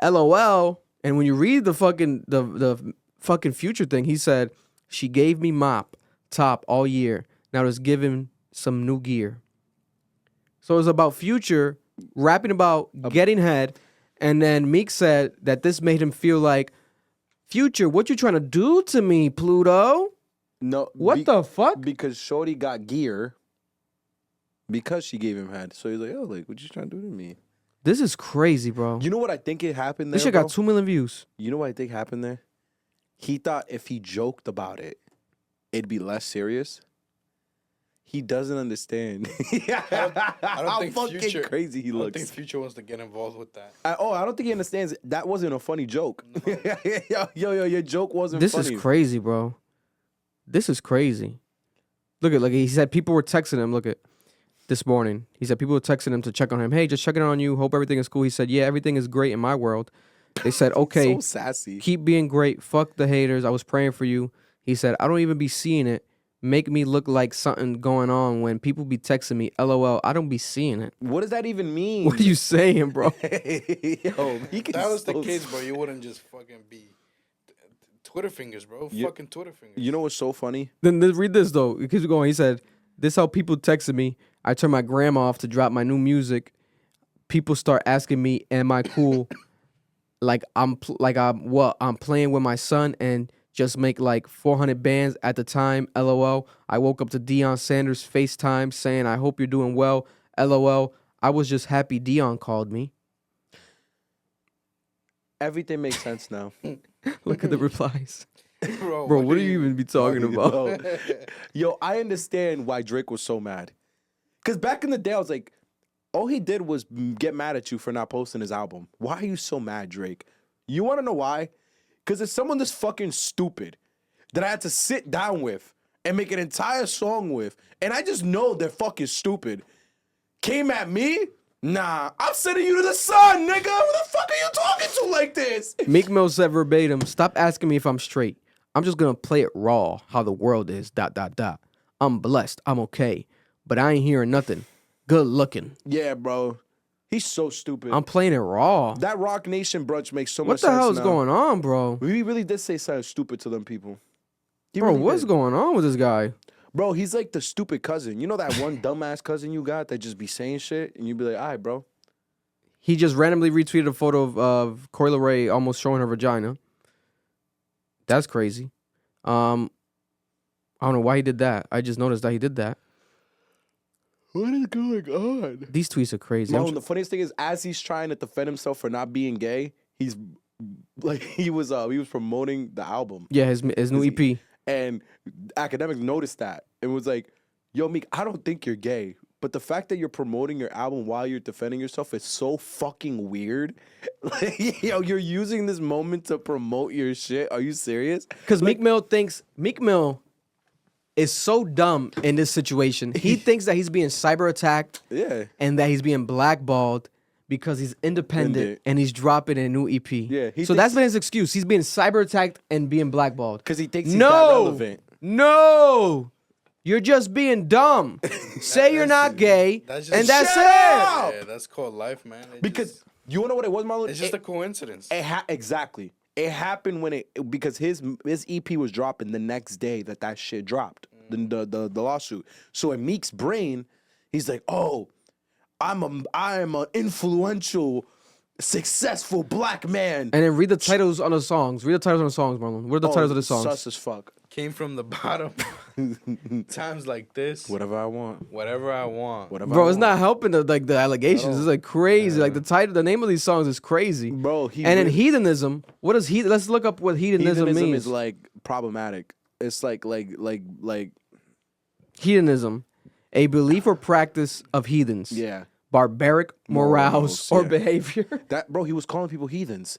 LOL." And when you read the fucking Future thing, he said, "She gave me mop top all year. Now just give him some new gear." So it's about Future rapping about getting head, and then Meek said that this made him feel like, "Future, what you trying to do to me, Pluto?" No. What the fuck? Because Shorty got gear because she gave him head. So he's like, oh, like, what you trying to do to me? This is crazy, bro. You know what I think it happened there, This shit bro? got 2 million views. You know what I think happened there? He thought if he joked about it, it'd be less serious. He doesn't understand. I don't How think fucking Future, crazy he I don't looks. think Future wants to get involved with that. I don't think he understands. That wasn't a funny joke. yo, your joke wasn't This funny. is crazy, bro. This is crazy. Look, he said people were texting him. Look at this morning. He said people were texting him to check on him. Hey, just checking on you. Hope everything is cool. He said, yeah, everything is great in my world. They said, okay, So sassy. keep being great. Fuck the haters. I was praying for you. He said, I don't even be seeing it. Make me look like something going on when people be texting me. LOL. I don't be seeing it. What does that even mean? What are you saying, bro? Yo, If that was the case, bro, you wouldn't just fucking be Twitter fingers, bro. Fucking Twitter fingers. You know what's so funny? Then read this though. It keeps going. He said, "This how people texted me. I turned my grandma off to drop my new music. People start asking me, am I cool? I'm playing with my son and just make like 400 bands at the time. LOL. I woke up to Deion Sanders FaceTime saying, I hope you're doing well. LOL. I was just happy Deion called me." Everything makes sense now. Look at the replies. Bro, Bro, what do you even be talking about? Yo, I understand why Drake was so mad. Because back in the day, I was like, all he did was get mad at you for not posting his album. Why are you so mad, Drake? You want to know why? Because it's someone this fucking stupid that I had to sit down with and make an entire song with, and I just know they're fucking stupid. Came at me? Nah, I'm sending you to the sun, nigga. Who the fuck are you talking to like this? Meek Mill said verbatim, "Stop asking me if I'm straight. I'm just gonna play it raw, how the world is, ... I'm blessed, I'm okay, but I ain't hearing nothing. Good looking. Yeah, bro. He's so stupid. I'm playing it raw. That Rock Nation brunch makes so What much the sense hell is now. going on, bro? We really did say something stupid to them people. He Bro, really what's did. going on with this guy? Bro, he's like the stupid cousin. You know that one dumbass cousin you got that just be saying shit? And you be like, all right, bro. He just randomly retweeted a photo of Coi Leray almost showing her vagina. That's crazy. I don't know why he did that. I just noticed that he did that. What is going on? These tweets are crazy. No, the funniest thing is, as he's trying to defend himself for not being gay, he's like he was promoting the album. Yeah, his new EP. And Akademiks noticed that and was like, yo, Meek, I don't think you're gay. But the fact that you're promoting your album while you're defending yourself is so fucking weird. Like, yo, you're using this moment to promote your shit. Are you serious? Because Meek Mill is so dumb in this situation. He thinks that he's being cyber attacked Yeah. and that he's being blackballed because he's independent and he's dropping a new EP. Yeah, So that's been his excuse. He's being cyber attacked and being blackballed. Because he thinks he's that relevant. No. You're just being dumb. Say you're not gay, That's and just- that's Shut it. up! Yeah, that's called life, man. Because you want to know what it was, Marlon? It's just a coincidence. Exactly. It happened when because his EP was dropping the next day that shit dropped, the lawsuit. So in Meek's brain, he's like, oh, I am an influential, successful black man. And then read the titles on the songs. Read the titles on the songs, Marlon. What are the titles of the songs? Sus as fuck. Came from the bottom. Times like this. Whatever I want. Whatever I want. Whatever Bro, I it's want. not helping the allegations. It's like crazy. Like the name of these songs is crazy. Bro, and then heathenism. What is heathen? Let's look up what hedonism means. is like problematic. It's like Hedonism, a belief or practice of heathens. yeah. Barbaric morals or yeah. behavior. That bro, he was calling people heathens.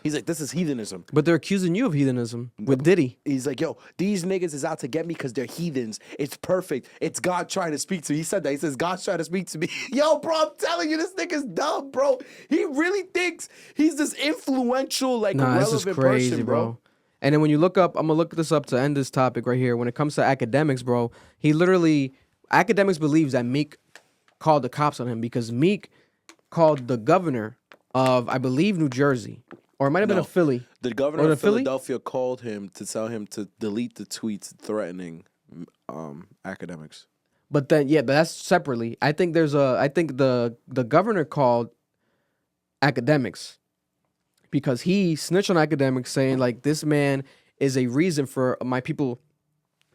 He's like, this is heathenism. But they're accusing you of heathenism with Diddy. He's like, yo, these niggas is out to get me because they're heathens. It's perfect. It's God trying to speak to me. He said that. He says, God's trying to speak to me. Yo, bro, I'm telling you, this nigga's dumb, bro. He really thinks he's this influential, like, Nah, this is relevant crazy, person, bro. And then when you look up, I'm gonna look this up to end this topic right here. When it comes to Akademiks, bro, Akademiks believes that Meek called the cops on him because Meek called the governor of, I believe, New Jersey, or it might have been a Philly. The governor Or of Philly? Philadelphia called him to tell him to delete the tweets threatening Akademiks. But then, but that's separately. I think the governor called Akademiks because he snitched on Akademiks saying like this man is a reason for my people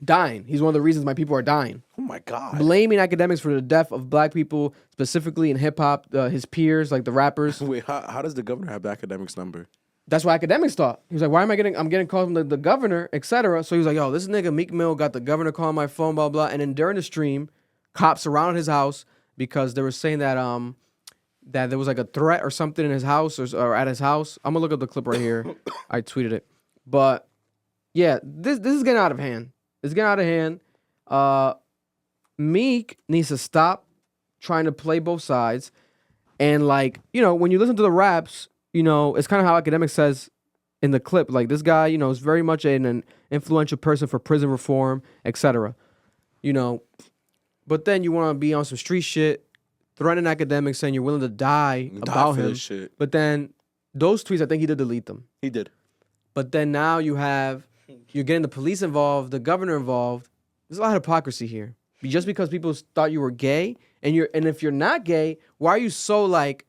dying. He's one of the reasons my people are dying. Oh my God. Blaming Akademiks for the death of black people, specifically in hip hop, his peers, like the rappers. Wait, how does the governor have the Akademiks number? that's what Akademiks thought. He was like, why am I getting? I'm getting calls from the governor, etc. So he was like, yo, this nigga Meek Mill got the governor calling my phone, blah blah. And then during the stream, cops surrounded his house because they were saying that that there was like a threat or something in his house or at his house. I'm gonna look up the clip right here. I tweeted it, but yeah, this is getting out of hand. It's getting out of hand. Meek needs to stop trying to play both sides, and like, you know, when you listen to the raps, you know, it's kind of how Akademiks says in the clip, like this guy, you know, is very much an influential person for prison reform, etc. You know, but then you want to be on some street shit, threatening Akademiks, saying you're willing to die about him. Shit. But then those tweets, I think he did delete them. He did. But then now you're getting the police involved, the governor involved. There's a lot of hypocrisy here. Just because people thought you were gay, and if you're not gay, why are you so like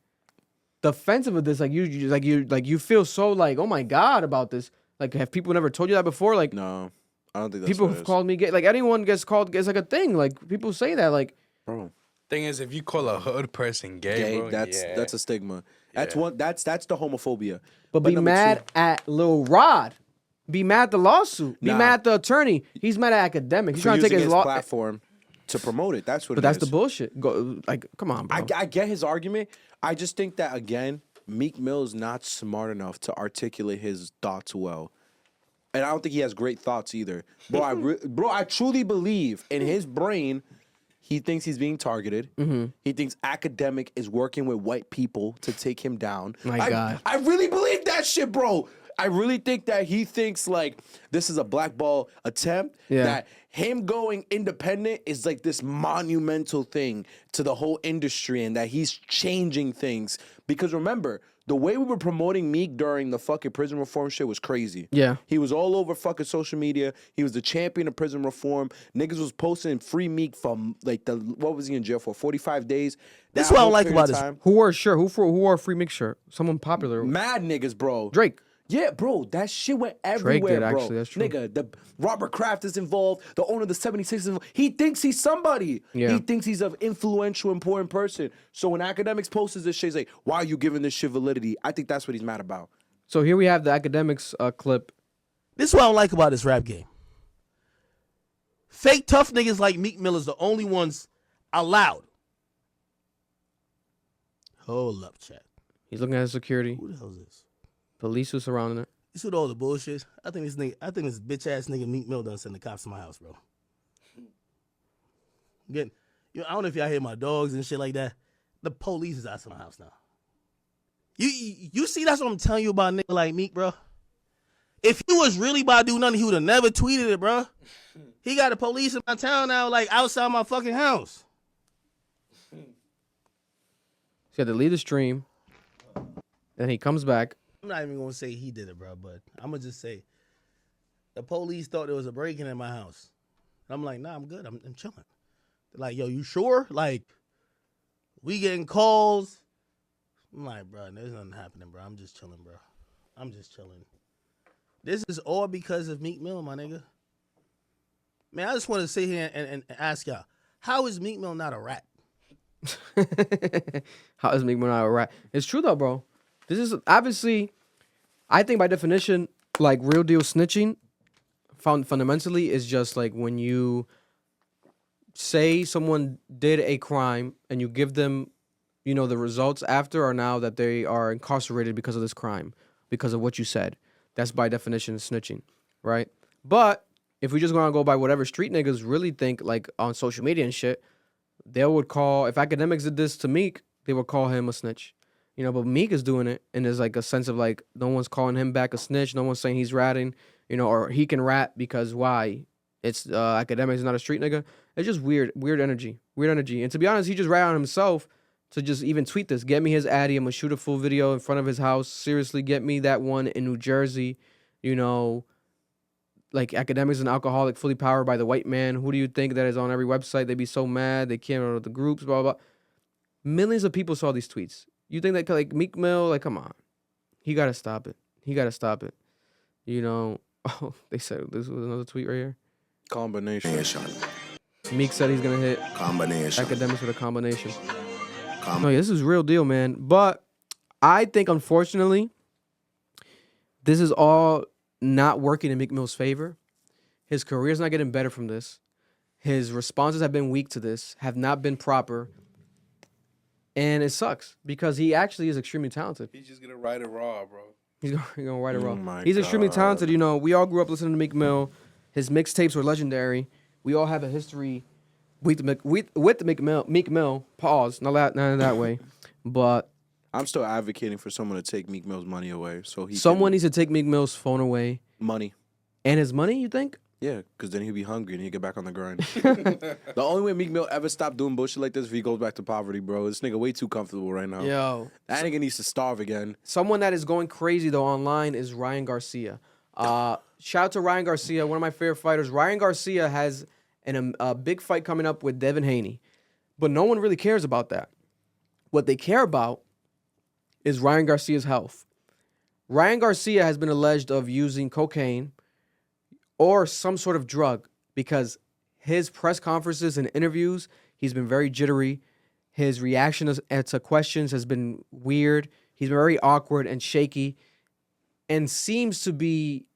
defensive of this? Like you feel so like, oh my God, about this. Like, have people never told you that before? Like, no, I don't think that's people what it have is. called me gay. Like, anyone gets called, it's like a thing. Like, people say that. Like, Bro. Thing is, if you call a hood person gay, bro, that's a stigma. That's that's the homophobia. but be number mad two, at Lil Rod. Be mad at the lawsuit. Be Nah. mad at the attorney. He's mad at Akademiks. He's for trying to take using his law platform to promote it. That's what. But it that's is. the bullshit. Go, like, come on, bro. I get his argument. I just think that again, Meek Mill is not smart enough to articulate his thoughts well, and I don't think he has great thoughts either. Bro, I truly believe in his brain. He thinks he's being targeted. Mm-hmm. He thinks Akademiks is working with white people to take him down. My God. I really believe that shit, bro. I really think that he thinks like this is a blackball attempt. Yeah. That him going independent is like this monumental thing to the whole industry, and that he's changing things. Because remember, the way we were promoting Meek during the fucking prison reform shit was crazy. Yeah. He was all over fucking social media. He was the champion of prison reform. Niggas was posting free Meek from like what was he in jail for? 45 days. This is That what I whole like period about of this. time. Who wore a shirt? Who wore a free Meek shirt? Someone popular. Mad niggas, bro. Drake. Yeah, bro, that shit went everywhere, did, bro. actually, that's true. Nigga, the Robert Kraft is involved. The owner of the 76 is involved. He thinks he's somebody. Yeah. He thinks he's an influential, important person. So when Akademiks posts this shit, he's like, why are you giving this shit validity? I think that's what he's mad about. So here we have the Akademiks clip. This is what I don't like about this rap game. Fake tough niggas like Meek Mill is the only ones allowed. Hold up, chat. He's looking at his security. Who the hell is this? Police who surrounding it. You see what all the bullshit? I think this bitch ass nigga Meek Mill done send the cops to my house, bro. I don't know if y'all hear my dogs and shit like that. The police is outside my house now. You see, that's what I'm telling you about nigga like Meek, bro. If he was really about to do nothing, he would have never tweeted it, bro. He got the police in my town now, like outside my fucking house. So he had to leave the stream. Then he comes back. I'm not even gonna say he did it, bro, but I'm gonna just say the police thought there was a break-in in my house. I'm like, nah, I'm good. I'm chilling. They're like, yo, you sure? Like, we getting calls. I'm like, bro, there's nothing happening, bro. I'm just chilling, bro. I'm just chilling. This is all because of Meek Mill, my nigga. Man, I just want to sit here and ask y'all, how is Meek Mill not a rat? How is Meek Mill not a rat? It's true though, bro. This is obviously, I think by definition, like real deal snitching, fundamentally is just like when you say someone did a crime and you give them, you know, the results after or now that they are incarcerated because of this crime, because of what you said. That's by definition snitching, right? But if we just gonna go by whatever street niggas really think, like on social media and shit, they would call, if Akademiks did this to Meek, they would call him a snitch. You know, but Meek is doing it, and there's like a sense of like no one's calling him back a snitch, no one's saying he's ratting, you know, or he can rat because why? It's Akademiks, not a street nigga. It's just weird energy. And to be honest, he just rat on himself to just even tweet this. Get me his Addy. I'm gonna shoot a full video in front of his house. Seriously, get me that one in New Jersey. You know, like Akademiks an alcoholic, fully powered by the white man. Who do you think that is on every website? They be so mad. They can't run with the groups. Blah blah. Millions of people saw these tweets. You think that like Meek Mill, like, come on, he gotta stop it. You know. Oh, they said this was another tweet right here. Combination. Meek said he's gonna hit Akademiks with a combination. No, yeah, this is real deal, man. But I think, unfortunately, This is all not working in Meek Mill's favor. His career's not getting better from this. His responses have been weak to this, have not been proper. And it sucks because he actually is extremely talented. He's just gonna write it raw, bro. He's gonna write it raw. my He's extremely God. talented. You know, we all grew up listening to Meek Mill. His mixtapes were legendary. We all have a history with the Meek Mill. Pause. Not in that way, but I'm still advocating for someone to take Meek Mill's money away, so he someone can, needs to take Meek Mill's phone away money. and his money. You think? Yeah, because then he'll be hungry and he'll get back on the grind. The only way Meek Mill ever stop doing bullshit like this is if he goes back to poverty, bro. This nigga way too comfortable right now. Yo, That nigga needs to starve again. someone that is going crazy though online is Ryan Garcia. Shout out to Ryan Garcia, one of my favorite fighters. Ryan Garcia has a big fight coming up with Devin Haney, but no one really cares about that. What they care about is Ryan Garcia's health. Ryan Garcia has been alleged of using cocaine or some sort of drug because his press conferences and interviews, he's been very jittery. His reaction to questions has been weird. He's been very awkward and shaky and seems to be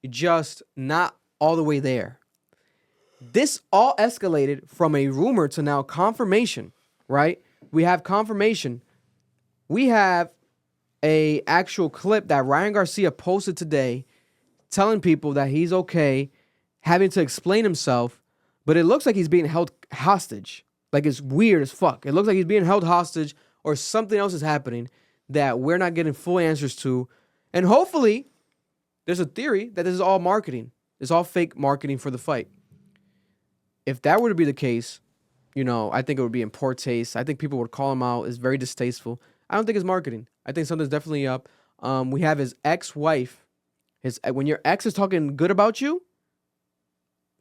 just not all the way there. This all escalated from a rumor to now confirmation, right? We have confirmation. We have a actual clip that Ryan Garcia posted today telling people that he's okay, having to explain himself, but it looks like he's being held hostage. Like, it's weird as fuck. It looks like he's being held hostage or something else is happening that we're not getting full answers to. And hopefully, there's a theory that this is all marketing. It's all fake marketing for the fight. If that were to be the case, you know, I think it would be in poor taste. I think people would call him out. It's very distasteful. I don't think it's marketing. I think something's definitely up. We have his ex-wife. When your ex is talking good about you,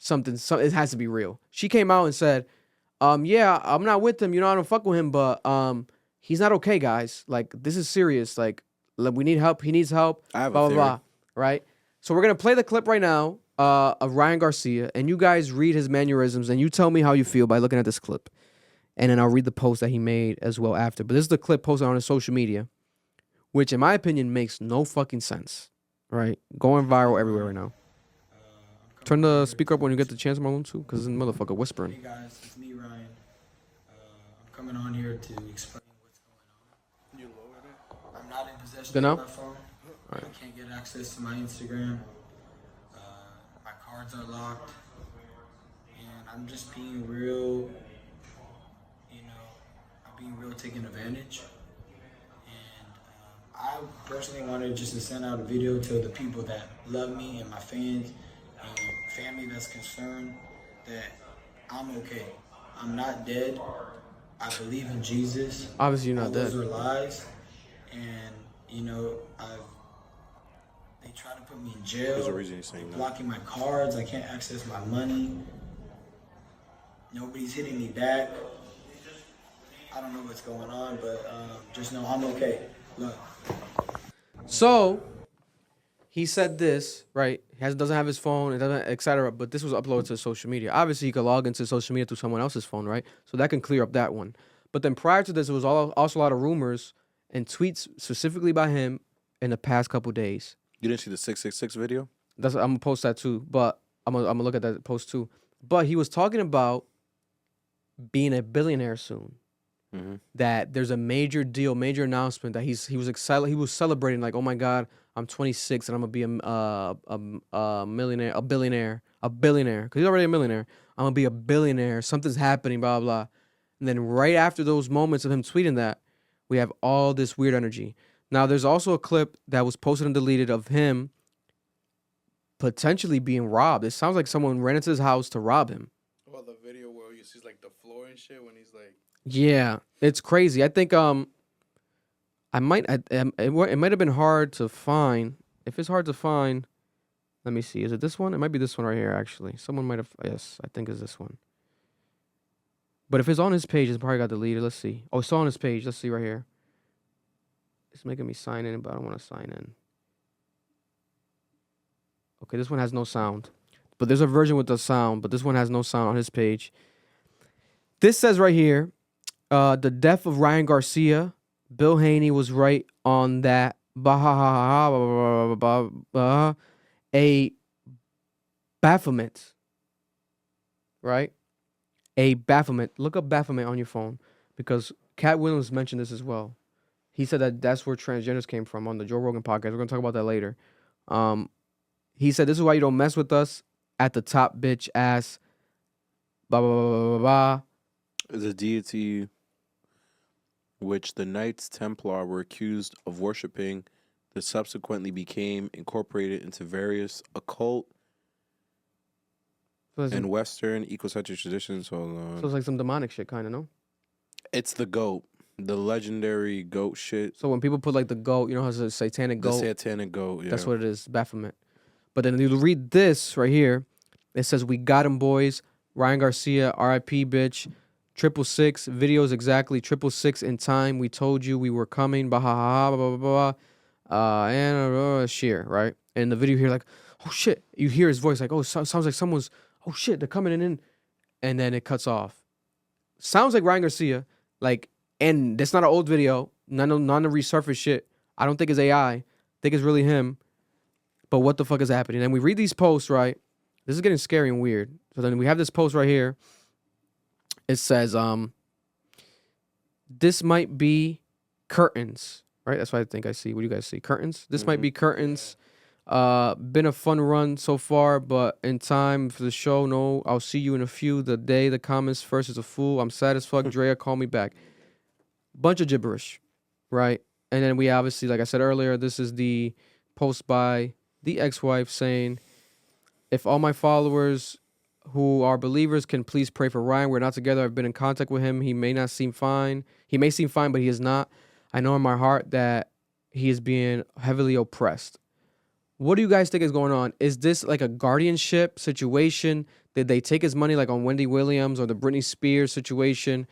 it has to be real. She came out and said, yeah, I'm not with him. You know, I don't fuck with him, but he's not okay, guys. Like, this is serious. Like, we need help. He needs help. I have a blah, blah, theory. blah. Right? So we're going to play the clip right now of Ryan Garcia, and you guys read his mannerisms, and you tell me how you feel by looking at this clip. And then I'll read the post that he made as well after. But this is the clip posted on his social media, which, in my opinion, makes no fucking sense. Right? Going viral everywhere right now. Turn the speaker up when you get the chance, Marlon, too, because this motherfucker whispering. Hey guys, it's me, Ryan. I'm coming on here to explain what's going on. You lowered it? I'm not in possession Then of now? my phone. I can't get access to my Instagram. My cards are locked. And I'm just being real, I'm being real taken advantage. I personally wanted just to send out a video to the people that love me and my fans and family that's concerned that I'm okay. I'm not dead. I believe in Jesus. Obviously, you're not dead. Those are lies. And, they try to put me in jail. There's a reason he's saying that. Blocking my cards. I can't access my money. Nobody's hitting me back. I don't know what's going on, but just know I'm okay. Look. So he said this, right? He doesn't have his phone, it doesn't, etc. But this was uploaded to social media. Obviously, he could log into social media through someone else's phone, right? So that can clear up that one. But then prior to this, it was also a lot of rumors and tweets specifically by him in the past couple days. You didn't see the 666 video? I'm gonna post that too, but I'm gonna look at that post too. But he was talking about being a billionaire soon. Mm-hmm. That there's a major deal, major announcement that he was excited. He was celebrating like, oh my God, I'm 26 and I'm gonna be a millionaire, a billionaire, because he's already a millionaire. I'm gonna be a billionaire. Something's happening, blah blah. And then right after those moments of him tweeting that, we have all this weird energy. Now there's also a clip that was posted and deleted of him potentially being robbed. It sounds like someone ran into his house to rob him. Well, the video where you see like the floor and shit when he's like. Yeah, it's crazy. I think it might have been hard to find. If it's hard to find, let me see. Is it this one? It might be this one right here, actually. Someone might have, yes, I think it's this one. But if it's on his page, it's probably got deleted. Let's see. Oh, it's on his page. Let's see right here. It's making me sign in, but I don't want to sign in. Okay, this one has no sound. But there's a version with the sound, but this one has no sound on his page. This says right here, the death of Ryan Garcia, Bill Haney was right on that a Baphomet, right? A Baphomet. Look up Baphomet on your phone because Cat Williams mentioned this as well. He said that that's where transgenders came from on the Joe Rogan podcast. We're gonna talk about that later. He said this is why you don't mess with us at the top, bitch ass. Blah blah blah blah blah. Is a deity which the Knights Templar were accused of worshiping that subsequently became incorporated into various occult and Western ecocentric traditions. Hold on. So it's like some demonic shit, kind of, no? It's the goat, the legendary goat shit. So when people put like the goat, you know how it's a satanic goat? The satanic goat, yeah. That's what it is, Baphomet. But then you read this right here. It says, we got him, boys. Ryan Garcia, R.I.P., bitch. 666, videos exactly. 666 in time. We told you we were coming. Blah, blah, blah, blah, blah. And sheer, right? And the video here, like, oh, shit. You hear his voice like, oh, sounds like someone's, oh, shit, they're coming in. And then it cuts off. Sounds like Ryan Garcia. Like, and that's not an old video. None of resurfaced shit. I don't think it's AI. I think it's really him. But what the fuck is happening? And we read these posts, right? This is getting scary and weird. So then we have this post right here. It says, this might be curtains, right? That's what I think I see. What do you guys see? Curtains? This might be curtains. Been a fun run so far, but in time for the show, no, I'll see you in a few. The day the comments first is a fool. I'm sad as fuck. Drea, call me back. Bunch of gibberish, right? And then we obviously, like I said earlier, this is the post by the ex-wife saying, if all my followers who are believers can please pray for Ryan. We're not together. I've been in contact with him. He may not seem fine. He may seem fine, but he is not. I know in my heart that he is being heavily oppressed. What do you guys think is going on? Is this like a guardianship situation? Did they take his money like on Wendy Williams or the Britney Spears situation?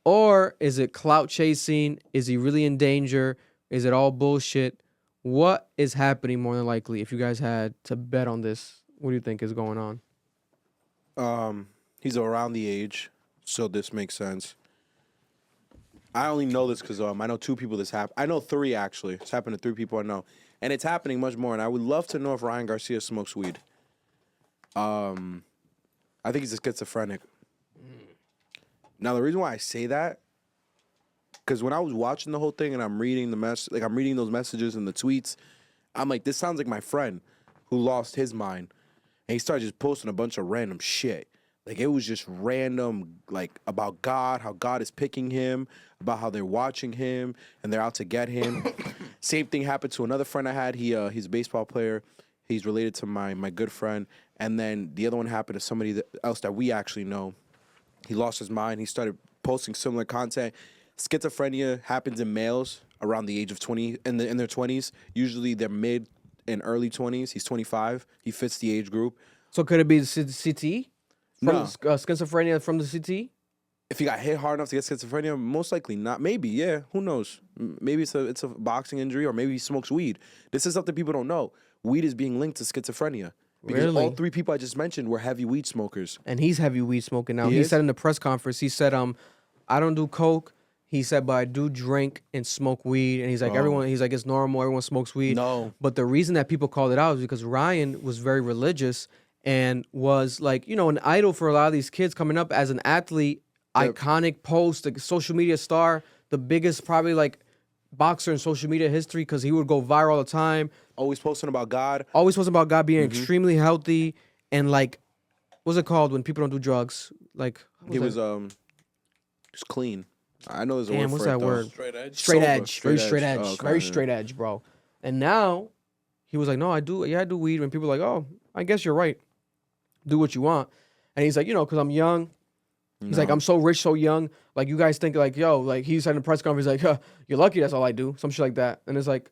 Or is it clout chasing? Is he really in danger? Is it all bullshit? What is happening more than likely? If you guys had to bet on this, what do you think is going on? He's around the age, so this makes sense. I only know this because I know 2 people this happened. I know 3 actually. It's happened to 3 people I know, and it's happening much more. And I would love to know if Ryan Garcia smokes weed. I think he's a schizophrenic. Now the reason why I say that, because when I was watching the whole thing and I'm reading I'm reading those messages and the tweets, I'm like, this sounds like my friend who lost his mind. And he started just posting a bunch of random shit. Like, it was just random, like, about God, how God is picking him, about how they're watching him, and they're out to get him. Same thing happened to another friend I had. He's a baseball player. He's related to my good friend. And then the other one happened to somebody else that we actually know. He lost his mind. He started posting similar content. Schizophrenia happens in males around the age of 20, in their 20s. Usually they're mid and early 20s. He's 25. He fits the age group. So could it be the CT? From No. Schizophrenia from the CT? If he got hit hard enough to get schizophrenia, most likely not. Maybe, yeah. Who knows? Maybe it's a boxing injury, or maybe he smokes weed. This is something people don't know. Weed is being linked to schizophrenia. Because Really? all 3 people I just mentioned were heavy weed smokers. And he's heavy weed smoking now. He He is? said in the press conference, he said, I don't do coke. He said, but I do drink and smoke weed. And he's like, it's normal. Everyone smokes weed. No. But the reason that people called it out is because Ryan was very religious and was like, an idol for a lot of these kids coming up as an athlete, iconic post, like social media star, the biggest probably like boxer in social media history because he would go viral all the time. Always posting about God. Always posting about God being extremely healthy and like, what's it called when people don't do drugs? Like, He was just clean. I know there's a Damn, word what's for that it, though. word? Straight edge. Straight Sober. edge. Very Straight straight edge. edge. Oh, okay, Very yeah. straight edge, bro. And now he was like, no, I do weed. When people are like, oh, I guess you're right. Do what you want. And he's like, because I'm young. He's like, I'm so rich, so young. Like, you guys think like, yo, like he said in the press conference, like, you're lucky that's all I do. Some shit like that. And it's like,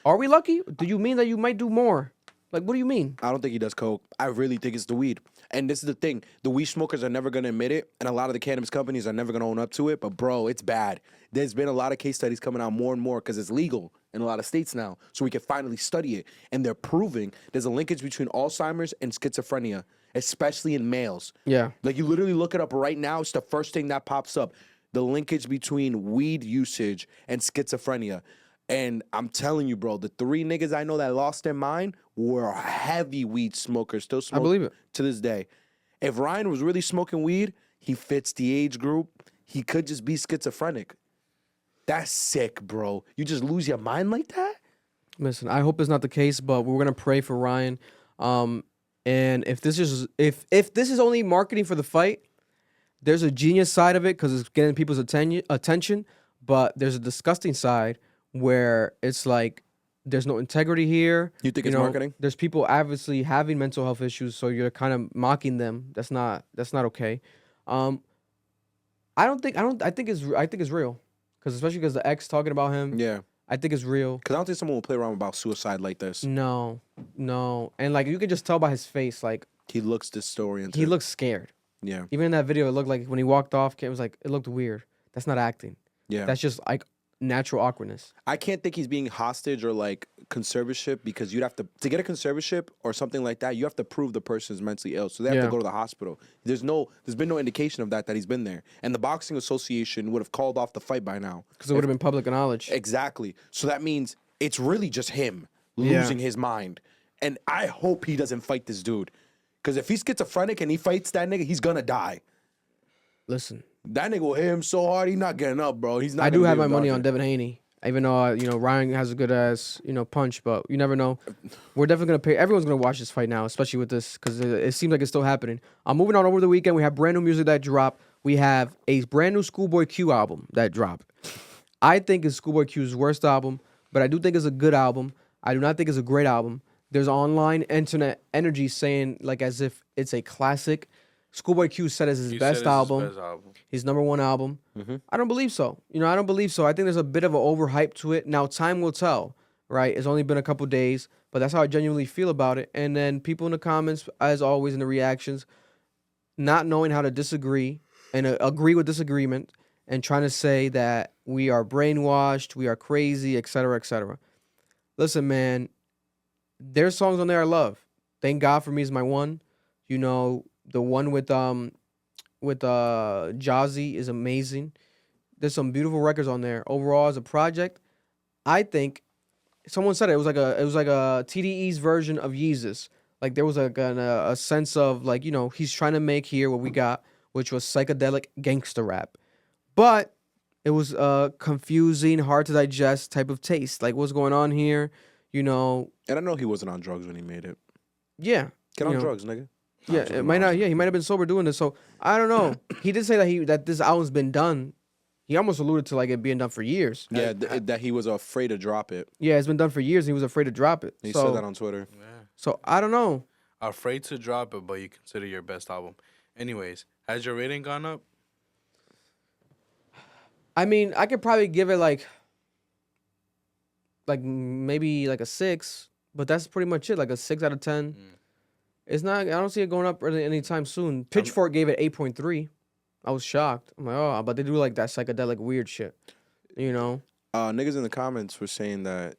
are we lucky? Do you mean that you might do more? Like, what do you mean? I don't think he does coke. I really think it's the weed. And this is the thing. The weed smokers are never going to admit it, and a lot of the cannabis companies are never going to own up to it. But, bro, it's bad. There's been a lot of case studies coming out more and more because it's legal in a lot of states now. So we can finally study it. And they're proving there's a linkage between Alzheimer's and schizophrenia, especially in males. Yeah. Like, you literally look it up right now. It's the first thing that pops up. The linkage between weed usage and schizophrenia. And I'm telling you, bro, the 3 niggas I know that lost their mind were heavy weed smokers. Still smoke believe it. to this day. If Ryan was really smoking weed, he fits the age group. He could just be schizophrenic. That's sick, bro. You just lose your mind like that? Listen, I hope it's not the case, but we're gonna pray for Ryan. And if this is only marketing for the fight, there's a genius side of it because it's getting people's attention. But there's a disgusting side where it's like there's no integrity here. You think it's marketing? There's people obviously having mental health issues, so you're kind of mocking them. That's not okay. I think it's real, because especially because the ex talking about him. Yeah. I think it's real. Because I don't think someone will play around about suicide like this. No. And like you can just tell by his face, like He looks disoriented. he looks scared. Yeah. Even in that video, it looked like when he walked off, it was like it looked weird. That's not acting. Yeah. That's just like natural awkwardness. I can't think he's being hostage or like conservatorship, because you'd have to get a conservatorship or something like that, you have to prove the person's mentally ill. So they have to go to the hospital. There's been no indication of that he's been there. And the boxing association would have called off the fight by now. Because it would have been public knowledge. Exactly. So that means it's really just him losing his mind. And I hope he doesn't fight this dude. Because if he's schizophrenic and he fights that nigga, he's gonna die. Listen. That nigga will hit him so hard, he's not getting up, bro. He's not. I do have my money on Devin Haney, even though Ryan has a good ass punch, but you never know. We're definitely gonna pay. Everyone's gonna watch this fight now, especially with this, because it seems like it's still happening. Moving on over the weekend, we have brand new music that dropped. We have a brand new ScHoolboy Q album that dropped. I think it's ScHoolboy Q's worst album, but I do think it's a good album. I do not think it's a great album. There's online internet energy saying like as if it's a classic. ScHoolboy Q said it's his best album. His #1 album. I don't believe so. I don't believe so. I think there's a bit of an overhype to it. Now, time will tell, right? It's only been a couple days, but that's how I genuinely feel about it. And then people in the comments, as always, in the reactions, not knowing how to disagree and agree with disagreement and trying to say that we are brainwashed, we are crazy, etc., etc. Listen, man, there's songs on there I love. Thank God for Me is my one. The one with Jazzy is amazing. There's some beautiful records on there. Overall, as a project, I think someone said it was like a TDE's version of Yeezus. Like there was a sense of like he's trying to make here what we got, which was psychedelic gangster rap, but it was confusing, hard to digest type of taste. Like what's going on here, And I know he wasn't on drugs when he made it. Yeah, get on drugs, nigga. Yeah, it might not. Yeah, he might have been sober doing this. So I don't know. He did say that this album's been done. He almost alluded to like it being done for years. Yeah, that he was afraid to drop it. Yeah, it's been done for years. And he was afraid to drop it. He said that on Twitter. Yeah. So I don't know. Afraid to drop it, but you consider your best album. Anyways, has your rating gone up? I mean, I could probably give it like maybe like a 6, but that's pretty much it. Like a 6 out of 10. It's not. I don't see it going up really anytime soon. Pitchfork gave it 8.3. I was shocked. I'm like, oh, but they do like that psychedelic weird shit, Niggas in the comments were saying that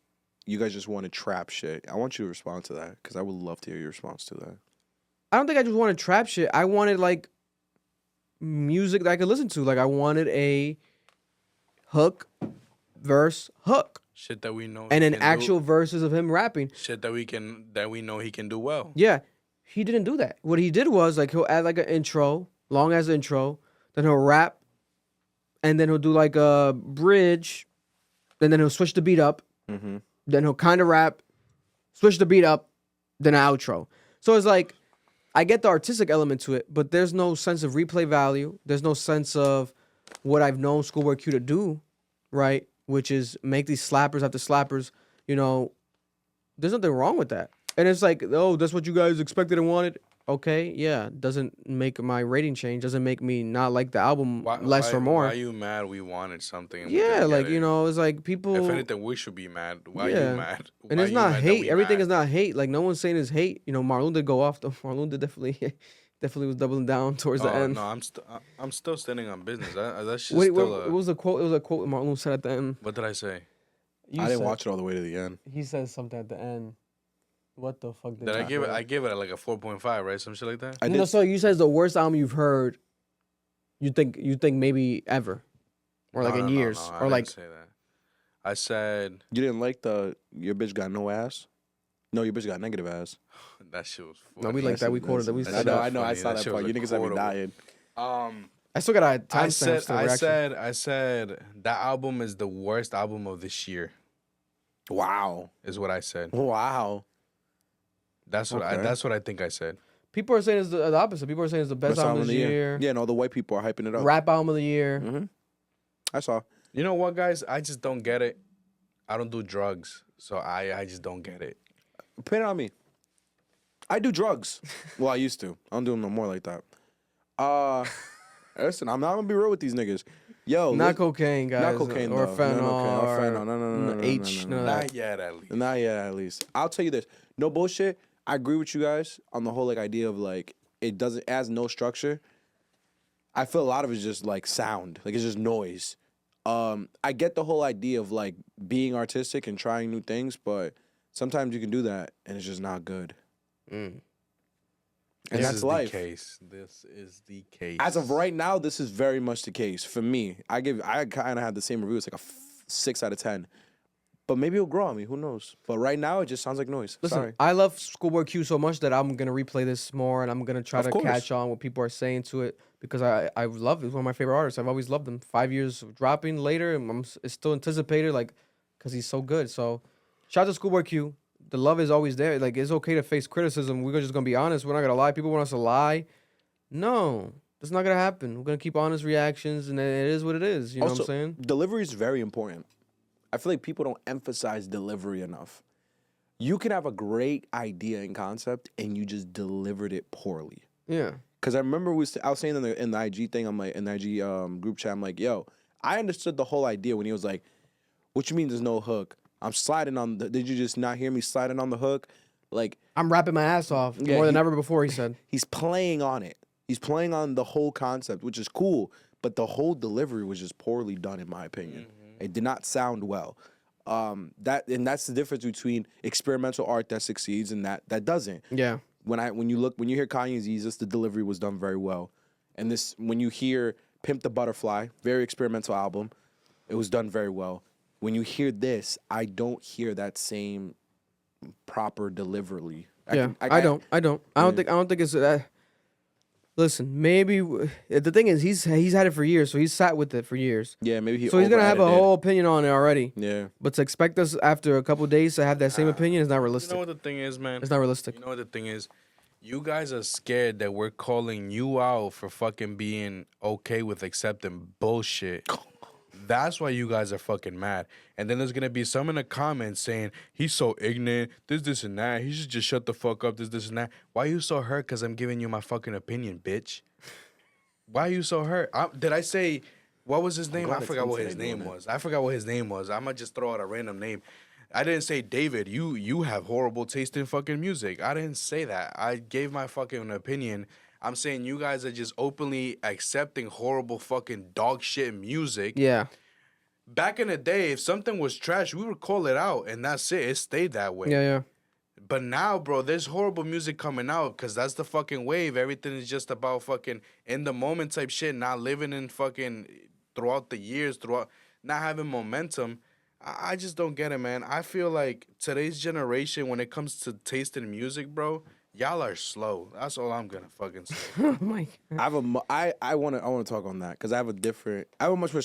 you guys just wanted trap shit. I want you to respond to that because I would love to hear your response to that. I don't think I just wanted trap shit. I wanted like music that I could listen to. Like I wanted a hook, verse, hook. Shit that we know. And then actual verses of him rapping. Shit that we know he can do well. Yeah. He didn't do that. What he did was like he'll add like an intro, long as intro, then he'll rap, and then he'll do like a bridge, and then he'll switch the beat up, then he'll kind of rap, switch the beat up, then an outro. So it's like I get the artistic element to it, but there's no sense of replay value. There's no sense of what I've known ScHoolboy Q to do, right? Which is make these slappers after slappers. There's nothing wrong with that. And it's like, oh, that's what you guys expected and wanted. Okay, yeah. Doesn't make my rating change. Doesn't make me not like the album less or more. Why are you mad we wanted something? Yeah, like, it's like people... If anything, we should be mad. Why are you mad? And it's not hate. Everything is not hate. Like, no one's saying it's hate. Marlon did go off, though. Marlon did definitely was doubling down towards the end. No, I'm still standing on business. That's just Wait, what was a quote? It was a quote Marlon said at the end. What did I say? I didn't watch it all the way to the end. He said something at the end. What the fuck did I give it? I gave it like a 4.5, right? Some shit like that. No, so you said it's the worst album you've heard. You think maybe ever, or like in years, no, or like. Say that. I said You didn't like your bitch got no ass? No, your bitch got negative ass. that shit was. No, we like that. We quoted that. We I said know, that. I know. I funny. saw That that shit part. was You niggas had me quotable. dying. I still got a I timestamp. I said that album is the worst album of this year. Wow. Is what I said. Wow. That's what Okay. that's what I think I said. People are saying it's the opposite. People are saying it's the best album of the year. Yeah, no, the white people are hyping it up. Rap album of the year. Mm-hmm. I saw. You know what, guys? I just don't get it. I don't do drugs, so I just don't get it. Put it on me. I do drugs. Well, I used to. I don't do them no more like that. Listen, I'm not gonna be real with these niggas. Yo, Not cocaine, guys. not cocaine or though. fentanyl. No, or fentanyl. No, H. no, None of no. that. Not yet, at least. Not yet, at least. I'll tell you this. No bullshit. I agree with you guys on the whole like idea of like it doesn't has no structure. I feel a lot of it's just like sound, like it's just noise. I get the whole idea of like being artistic and trying new things, but sometimes you can do that and it's just not good. And This that's is life. the case. This is the case. As of right now, this is very much the case for me. I kind of had the same review. It's like a 6 out of 10. But maybe it'll grow on me. Who knows? But right now, it just sounds like noise. Listen, Sorry. I love ScHoolboy Q so much that I'm gonna replay this more and I'm gonna try Of to course. catch on what people are saying to it because I love it. It's one of my favorite artists. I've always loved him. 5 years of dropping later, and it's still anticipated, like, because he's so good. So, shout out to ScHoolboy Q. The love is always there. Like, it's okay to face criticism. We're just gonna be honest. We're not gonna lie. People want us to lie. No, that's not gonna happen. We're gonna keep honest reactions, and it is what it is. You know what I'm saying? Delivery is very important. I feel like people don't emphasize delivery enough. You can have a great idea and concept, and you just delivered it poorly. Yeah. Because I remember I was saying in the IG thing, I'm like, in the IG group chat, I'm like, yo, I understood the whole idea when he was like, what you mean there's no hook? I'm sliding on did you just not hear me sliding on the hook? Like, I'm rapping my ass off Yeah, more than ever before, he said. he's playing on it. He's playing on the whole concept, which is cool, but the whole delivery was just poorly done, in my opinion. It did not sound well. That's the difference between experimental art that succeeds and that doesn't. Yeah. When you hear Kanye's Yeezus, the delivery was done very well. And this, when you hear Pimp the Butterfly, very experimental album, it was done very well. When you hear this, I don't hear that same proper delivery. I don't think it's that. Listen, maybe the thing is he's had it for years, so he's sat with it for years. Yeah, maybe he's gonna have a over-edited. whole opinion on it already. Yeah. But to expect us after a couple days to have that same opinion is not You realistic. know what the thing is, man? It's not realistic. You know what the thing is? You guys are scared that we're calling you out for fucking being okay with accepting bullshit. That's why you guys are fucking mad. And then there's gonna be some in the comments saying, he's so ignorant, this, and that. He should just shut the fuck up, this, and that. Why you so hurt? Because I'm giving you my fucking opinion, bitch. Why are you so hurt? Did I say, what was his name? I forgot what his name was. I'm gonna just throw out a random name. I didn't say, David, you have horrible taste in fucking music. I didn't say that. I gave my fucking opinion. I'm saying you guys are just openly accepting horrible fucking dog shit music. Yeah. Back in the day, if something was trash, we would call it out, and that's it. It stayed that way. Yeah. But now, bro, there's horrible music coming out because that's the fucking wave. Everything is just about fucking in the moment type shit, not living in fucking throughout the years, not having momentum. I just don't get it, man. I feel like today's generation, when it comes to tasting music, bro, y'all are slow. That's all I'm gonna fucking say. Oh my God. I want to talk on that because I have a much more.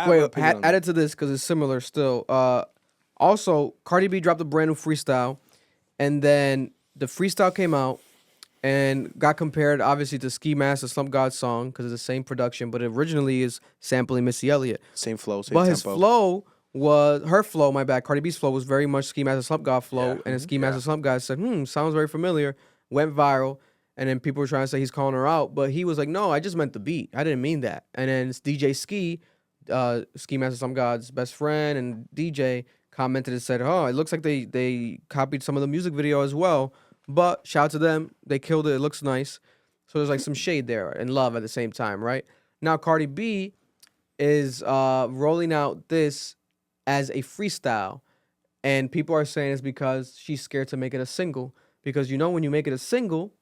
Wait, add it to this because it's similar still. Also, Cardi B dropped a brand new freestyle, and then the freestyle came out and got compared, obviously, to Ski Mask, the Slump God song, because it's the same production, but it originally is sampling Missy Elliott. Same flow, same but tempo. his flow, my bad, Cardi B's flow was very much Ski Mask, the Slump God flow, and Ski Mask, the Slump God said, sounds very familiar, went viral, and then people were trying to say he's calling her out, but he was like, no, I just meant the beat. I didn't mean that. And then DJ Ski Mask, Slump God's best friend and DJ commented and said, it looks like they copied some of the music video as well. But shout out to them. They killed it. It looks nice. So there's like some shade there and love at the same time, right? Now Cardi B is rolling out this as a freestyle. And people are saying it's because she's scared to make it a single. Because when you make it a single,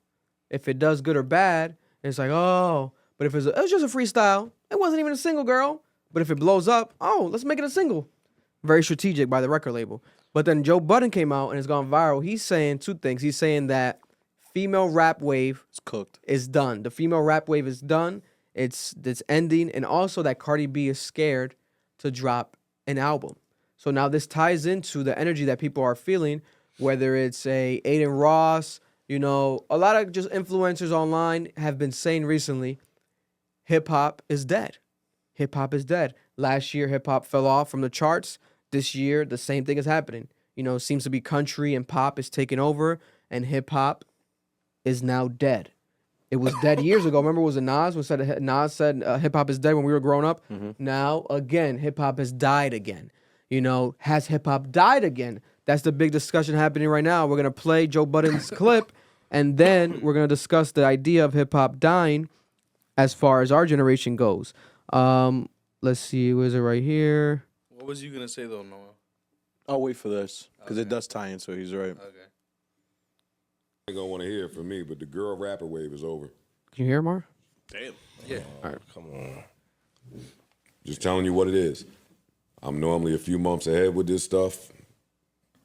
if it does good or bad, it's like, but if it was just a freestyle, it wasn't even a single, girl. But if it blows up, let's make it a single. Very strategic by the record label. But then Joe Budden came out and has gone viral. He's saying two things. He's saying that female rap wave It's cooked. is done. The female rap wave is done. It's ending. And also that Cardi B is scared to drop an album. So now this ties into the energy that people are feeling, whether it's a Adin Ross, you know, a lot of just influencers online have been saying recently, hip hop is dead. Hip hop is dead. Last year, hip hop fell off from the charts. This year, the same thing is happening. You know, it seems to be country and pop is taking over, and hip hop is now dead. It was dead years ago. Remember, it was a Nas said hip hop is dead when we were growing up. Now, again, hip hop has died again. You know, has hip hop died again? That's the big discussion happening right now. We're gonna play Joe Budden's clip, and then we're gonna discuss the idea of hip hop dying as far as our generation goes. Let's see, where's it right here? What was you gonna say though, Noah? I'll wait for this because it does tie in. So he's right. Okay. They gonna want to hear it from me, but the girl rapper wave is over. Can you hear, Mar? Damn. Yeah. All right, come on. Just telling you what it is. I'm normally a few months ahead with this stuff.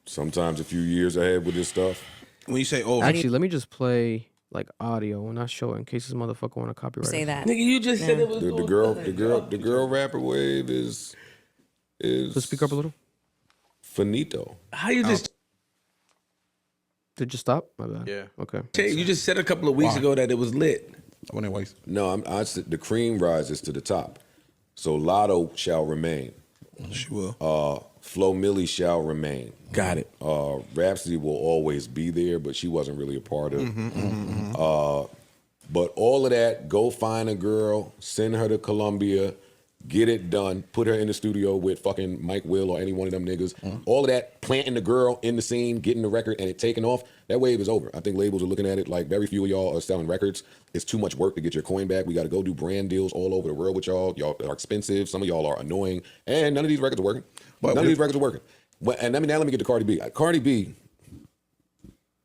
Sometimes a few years ahead with this stuff. When you say over, Actually, let me just play like audio and not show it in case this motherfucker want to copyright. Say us. that. nigga, you just said it was The girl rapper wave is Let's speak up a little. finito. How you just Did you stop? My bad. Yeah. Okay. you just said a couple of weeks ago that it was lit. I want to waste. No, I said the cream rises to the top. So Lotto shall remain. She will. Flo Milli shall remain. Got it. Rhapsody will always be there, but she wasn't really a part of. But all of that, go find a girl, send her to Columbia, get it done, put her in the studio with fucking Mike Will or any one of them niggas. All of that, planting the girl in the scene, getting the record, and it taking off. That wave is over. I think labels are looking at it like very few of y'all are selling records. It's too much work to get your coin back. We got to go do brand deals all over the world with y'all. Y'all are expensive. Some of y'all are annoying. And none of these records are working. None of these records are working. And let me get to Cardi B. Cardi B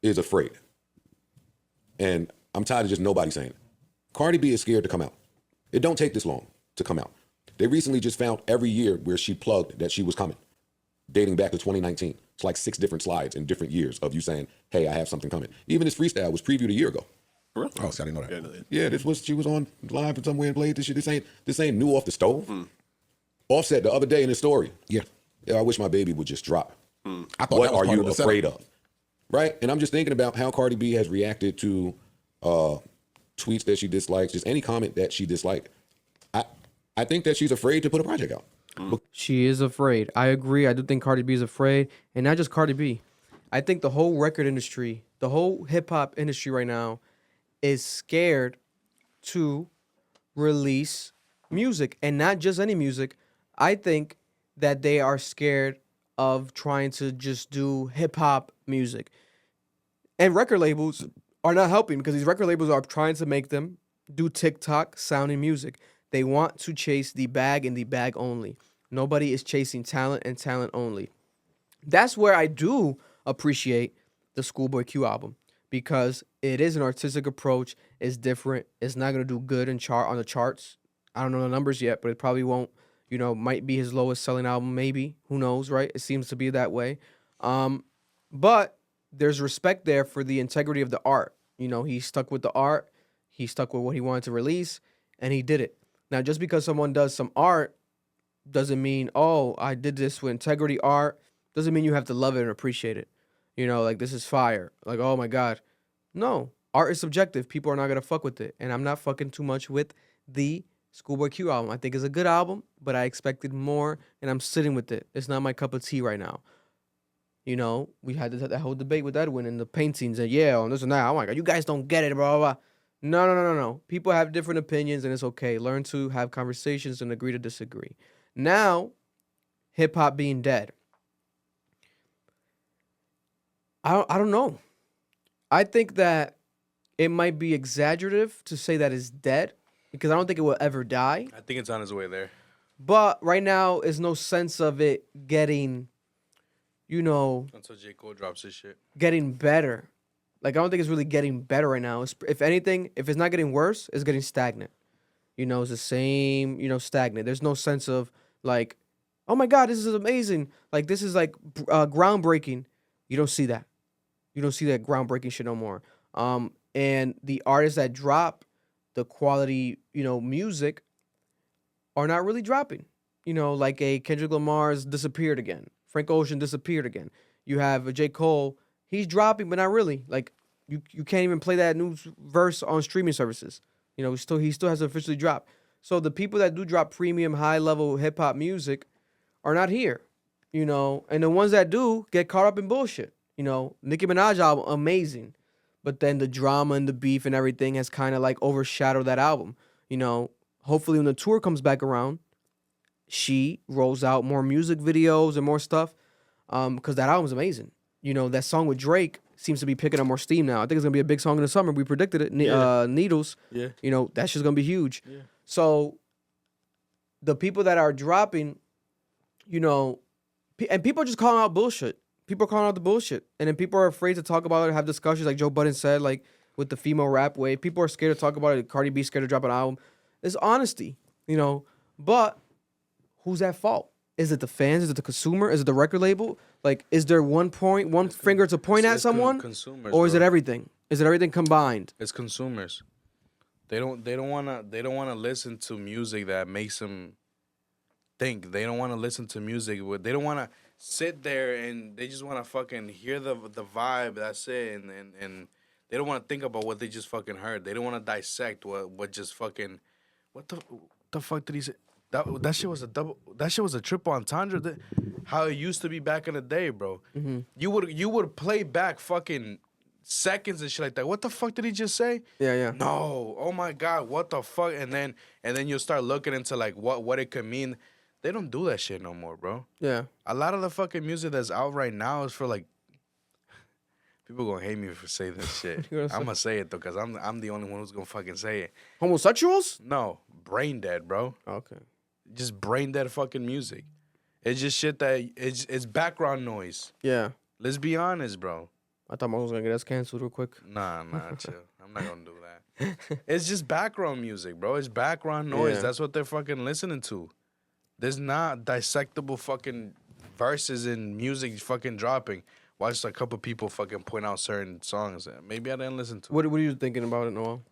is afraid. And I'm tired of just nobody saying it. Cardi B is scared to come out. It don't take this long to come out. They recently just found every year where she plugged that she was coming, dating back to 2019. It's like 6 different slides in different years of you saying, hey, I have something coming. Even this freestyle was previewed a year ago. Really? Oh, see, I didn't know that. Yeah, she was on live somewhere and played this shit. This ain't new off the stove. Offset the other day in his story. Yeah. I wish my baby would just drop. I thought What that was are part you of the afraid setup. of? Right? And I'm just thinking about how Cardi B has reacted to tweets that she dislikes, just any comment that she disliked. I think that she's afraid to put a project out. She is afraid. I agree. I do think Cardi B is afraid. And not just Cardi B. I think the whole record industry, the whole hip hop industry right now is scared to release music. And not just any music. I think that they are scared of trying to just do hip hop music. And record labels are not helping because these record labels are trying to make them do TikTok sounding music. They want to chase the bag and the bag only. Nobody is chasing talent and talent only. That's where I do appreciate the ScHoolboy Q album because it is an artistic approach. It's different. It's not going to do good on the charts. I don't know the numbers yet, but it probably won't, might be his lowest selling album, maybe. Who knows, right? It seems to be that way. But there's respect there for the integrity of the art. He stuck with the art. He stuck with what he wanted to release, and he did it. Now, just because someone does some art doesn't mean, oh, I did this with integrity art. Doesn't mean you have to love it and appreciate it. Like, this is fire. Like, oh, my God. No. Art is subjective. People are not going to fuck with it. And I'm not fucking too much with the ScHoolboy Q album. I think it's a good album, but I expected more, and I'm sitting with it. It's not my cup of tea right now. We had that whole debate with Edwin and the paintings and and this and that. Oh, my God, you guys don't get it, blah, blah, blah. No. People have different opinions, and it's okay. Learn to have conversations and agree to disagree. Now, hip-hop being dead. I don't know. I think that it might be exaggerative to say that it's dead because I don't think it will ever die. I think it's on its way there. But right now, there's no sense of it getting, Until J. Cole drops his shit. getting better. Like, I don't think it's really getting better right now. If anything, if it's not getting worse, it's getting stagnant. It's the same, stagnant. There's no sense of, like, oh my God, this is amazing. Like, this is like groundbreaking. You don't see that. You don't see that groundbreaking shit no more. And the artists that drop the quality, music are not really dropping. Like a Kendrick Lamar's disappeared again. Frank Ocean disappeared again. You have a J. Cole. He's dropping, but not really. Like, you can't even play that new verse on streaming services. He still hasn't officially dropped. So the people that do drop premium, high-level hip-hop music are not here. And the ones that do get caught up in bullshit. Nicki Minaj album, amazing. But then the drama and the beef and everything has kind of like overshadowed that album. Hopefully when the tour comes back around, she rolls out more music videos and more stuff. Because that album's amazing. That song with Drake seems to be picking up more steam now. I think it's going to be a big song in the summer. We predicted it. Needles. Yeah. That shit's going to be huge. Yeah. So the people that are dropping, and people are just calling out bullshit. People are calling out the bullshit. And then people are afraid to talk about it, have discussions like Joe Budden said, like with the female rap wave. People are scared to talk about it. Cardi B scared to drop an album. It's honesty, But who's at fault? Is it the fans? Is it the consumer? Is it the record label? Like, is there one finger to point at someone? Consumers, or is it bro. everything? Is it everything combined? It's consumers. They don't wanna listen to music that makes them think. They don't wanna listen to music. They don't wanna sit there and they just wanna fucking hear the vibe. That's it. And they don't wanna think about what they just fucking heard. They don't wanna dissect what just fucking what the fuck did he say? That shit was a triple entendre. How it used to be back in the day, bro. Mm-hmm. You would play back fucking seconds and shit like that. What the fuck did he just say? Yeah. No. Oh my God. What the fuck? And then you'll start looking into like what it could mean. They don't do that shit no more, bro. Yeah. A lot of the fucking music that's out right now is for like people gonna hate me for saying this shit. I'm gonna say it though, cause I'm the only one who's gonna fucking say it. Homosexuals? No, brain dead, bro. Okay. Just brain dead fucking music. It's just shit that it's background noise. Yeah. Let's be honest, bro. I thought I was gonna get us canceled real quick. Nah, chill. I'm not gonna do that. It's just background music, bro. It's background noise. Yeah. That's what they're fucking listening to. There's not dissectable fucking verses in music fucking dropping. Watch a couple people fucking point out certain songs that maybe I didn't listen to. What are you thinking about it, Noel?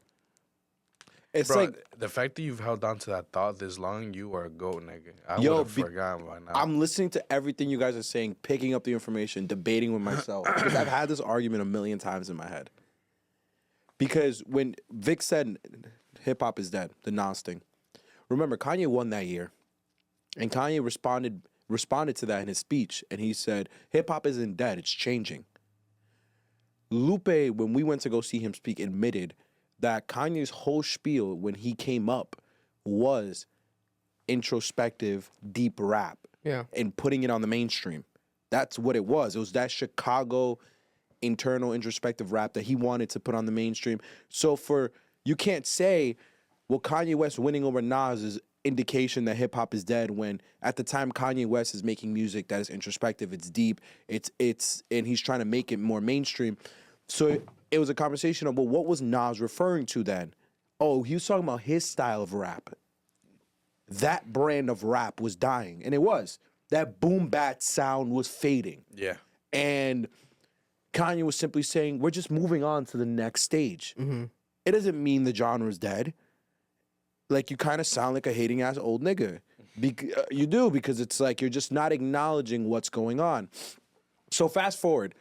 It's Bro, like the fact that you've held on to that thought this long, you are a goat, nigga. I Yo, would have forgotten by now. I'm listening to everything you guys are saying, picking up the information, debating with myself. Because I've had this argument a million times in my head. Because when Vic said hip hop is dead, the Nas thing, remember Kanye won that year. And Kanye responded to that in his speech. And he said, hip hop isn't dead, it's changing. Lupe, when we went to go see him speak, admitted that Kanye's whole spiel when he came up was introspective, deep rap. Yeah. And putting it on the mainstream. That's what it was. It was that Chicago internal introspective rap that he wanted to put on the mainstream. So you can't say, well, Kanye West winning over Nas is indication that hip hop is dead when at the time Kanye West is making music that is introspective, it's deep, and he's trying to make it more mainstream. So it was a conversation of, well, what was Nas referring to then? Oh, he was talking about his style of rap. That brand of rap was dying, and it was. That boom bat sound was fading. Yeah. And Kanye was simply saying, we're just moving on to the next stage. Mm-hmm. It doesn't mean the genre is dead. Like, you kind of sound like a hating-ass old nigga. You do, because it's like you're just not acknowledging what's going on. So fast forward.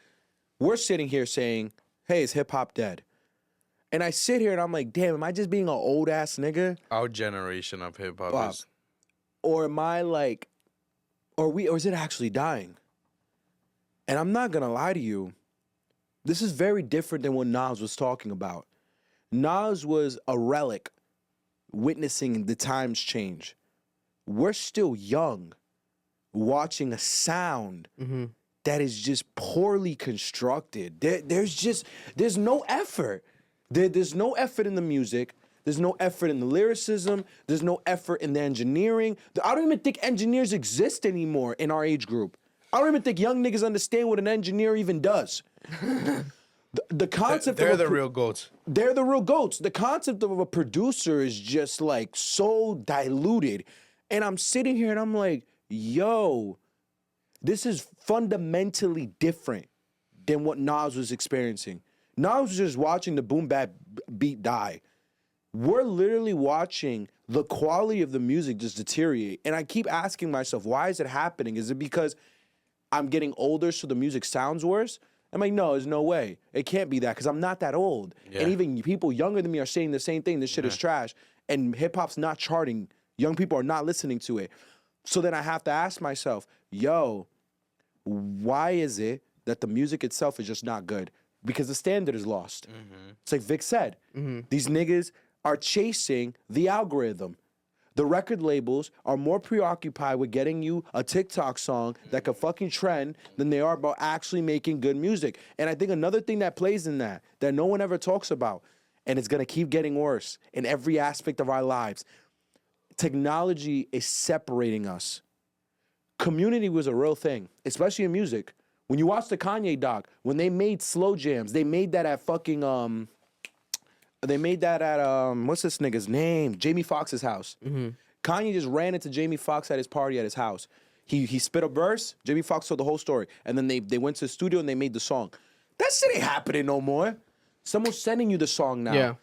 We're sitting here saying, hey, is hip-hop dead? And I sit here and I'm like, damn, am I just being an old-ass nigga? Our generation of hip-hop is... Or am I like... Or is it actually dying? And I'm not going to lie to you. This is very different than what Nas was talking about. Nas was a relic witnessing the times change. We're still young watching a sound that is just poorly constructed. There's no effort. There's no effort in the music. There's no effort in the lyricism. There's no effort in the engineering. I don't even think engineers exist anymore in our age group. I don't even think young niggas understand what an engineer even does. The concept they're the real goats. They're the real goats. The concept of a producer is just like so diluted. And I'm sitting here and I'm like, yo, this is fundamentally different than what Nas was experiencing. Nas was just watching the boom bap beat die. We're literally watching the quality of the music just deteriorate. And I keep asking myself, why is it happening? Is it because I'm getting older so the music sounds worse? I'm like, no, there's no way. It can't be that because I'm not that old. Yeah. And even people younger than me are saying the same thing. This shit is trash. And hip-hop's not charting. Young people are not listening to it. So then I have to ask myself, yo, why is it that the music itself is just not good? Because the standard is lost. It's like Vic said. These niggas are chasing the algorithm. The record labels are more preoccupied with getting you a TikTok song that could fucking trend than they are about actually making good music. And I think another thing that plays in that no one ever talks about, and it's gonna keep getting worse in every aspect of our lives, technology is separating us. Community was a real thing, especially in music. When you watch the Kanye doc, when they made slow jams, they made that at fucking what's this nigga's name? Jamie Foxx's house. Kanye just ran into Jamie Foxx at his party at his house. He spit a verse, Jamie Foxx told the whole story, and then they went to the studio and they made the song. That shit ain't happening no more. Someone's sending you the song now. Yeah.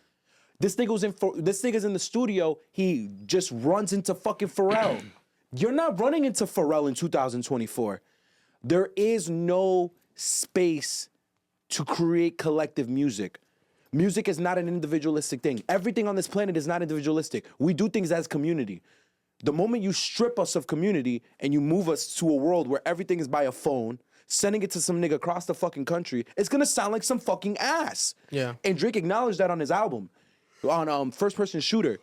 This nigga's in the studio, he just runs into fucking Pharrell. You're not running into Pharrell in 2024. There is no space to create collective music. Music is not an individualistic thing. Everything on this planet is not individualistic. We do things as community. The moment you strip us of community and you move us to a world where everything is by a phone, sending it to some nigga across the fucking country, it's gonna sound like some fucking ass. Yeah. And Drake acknowledged that on his album, on First Person Shooter.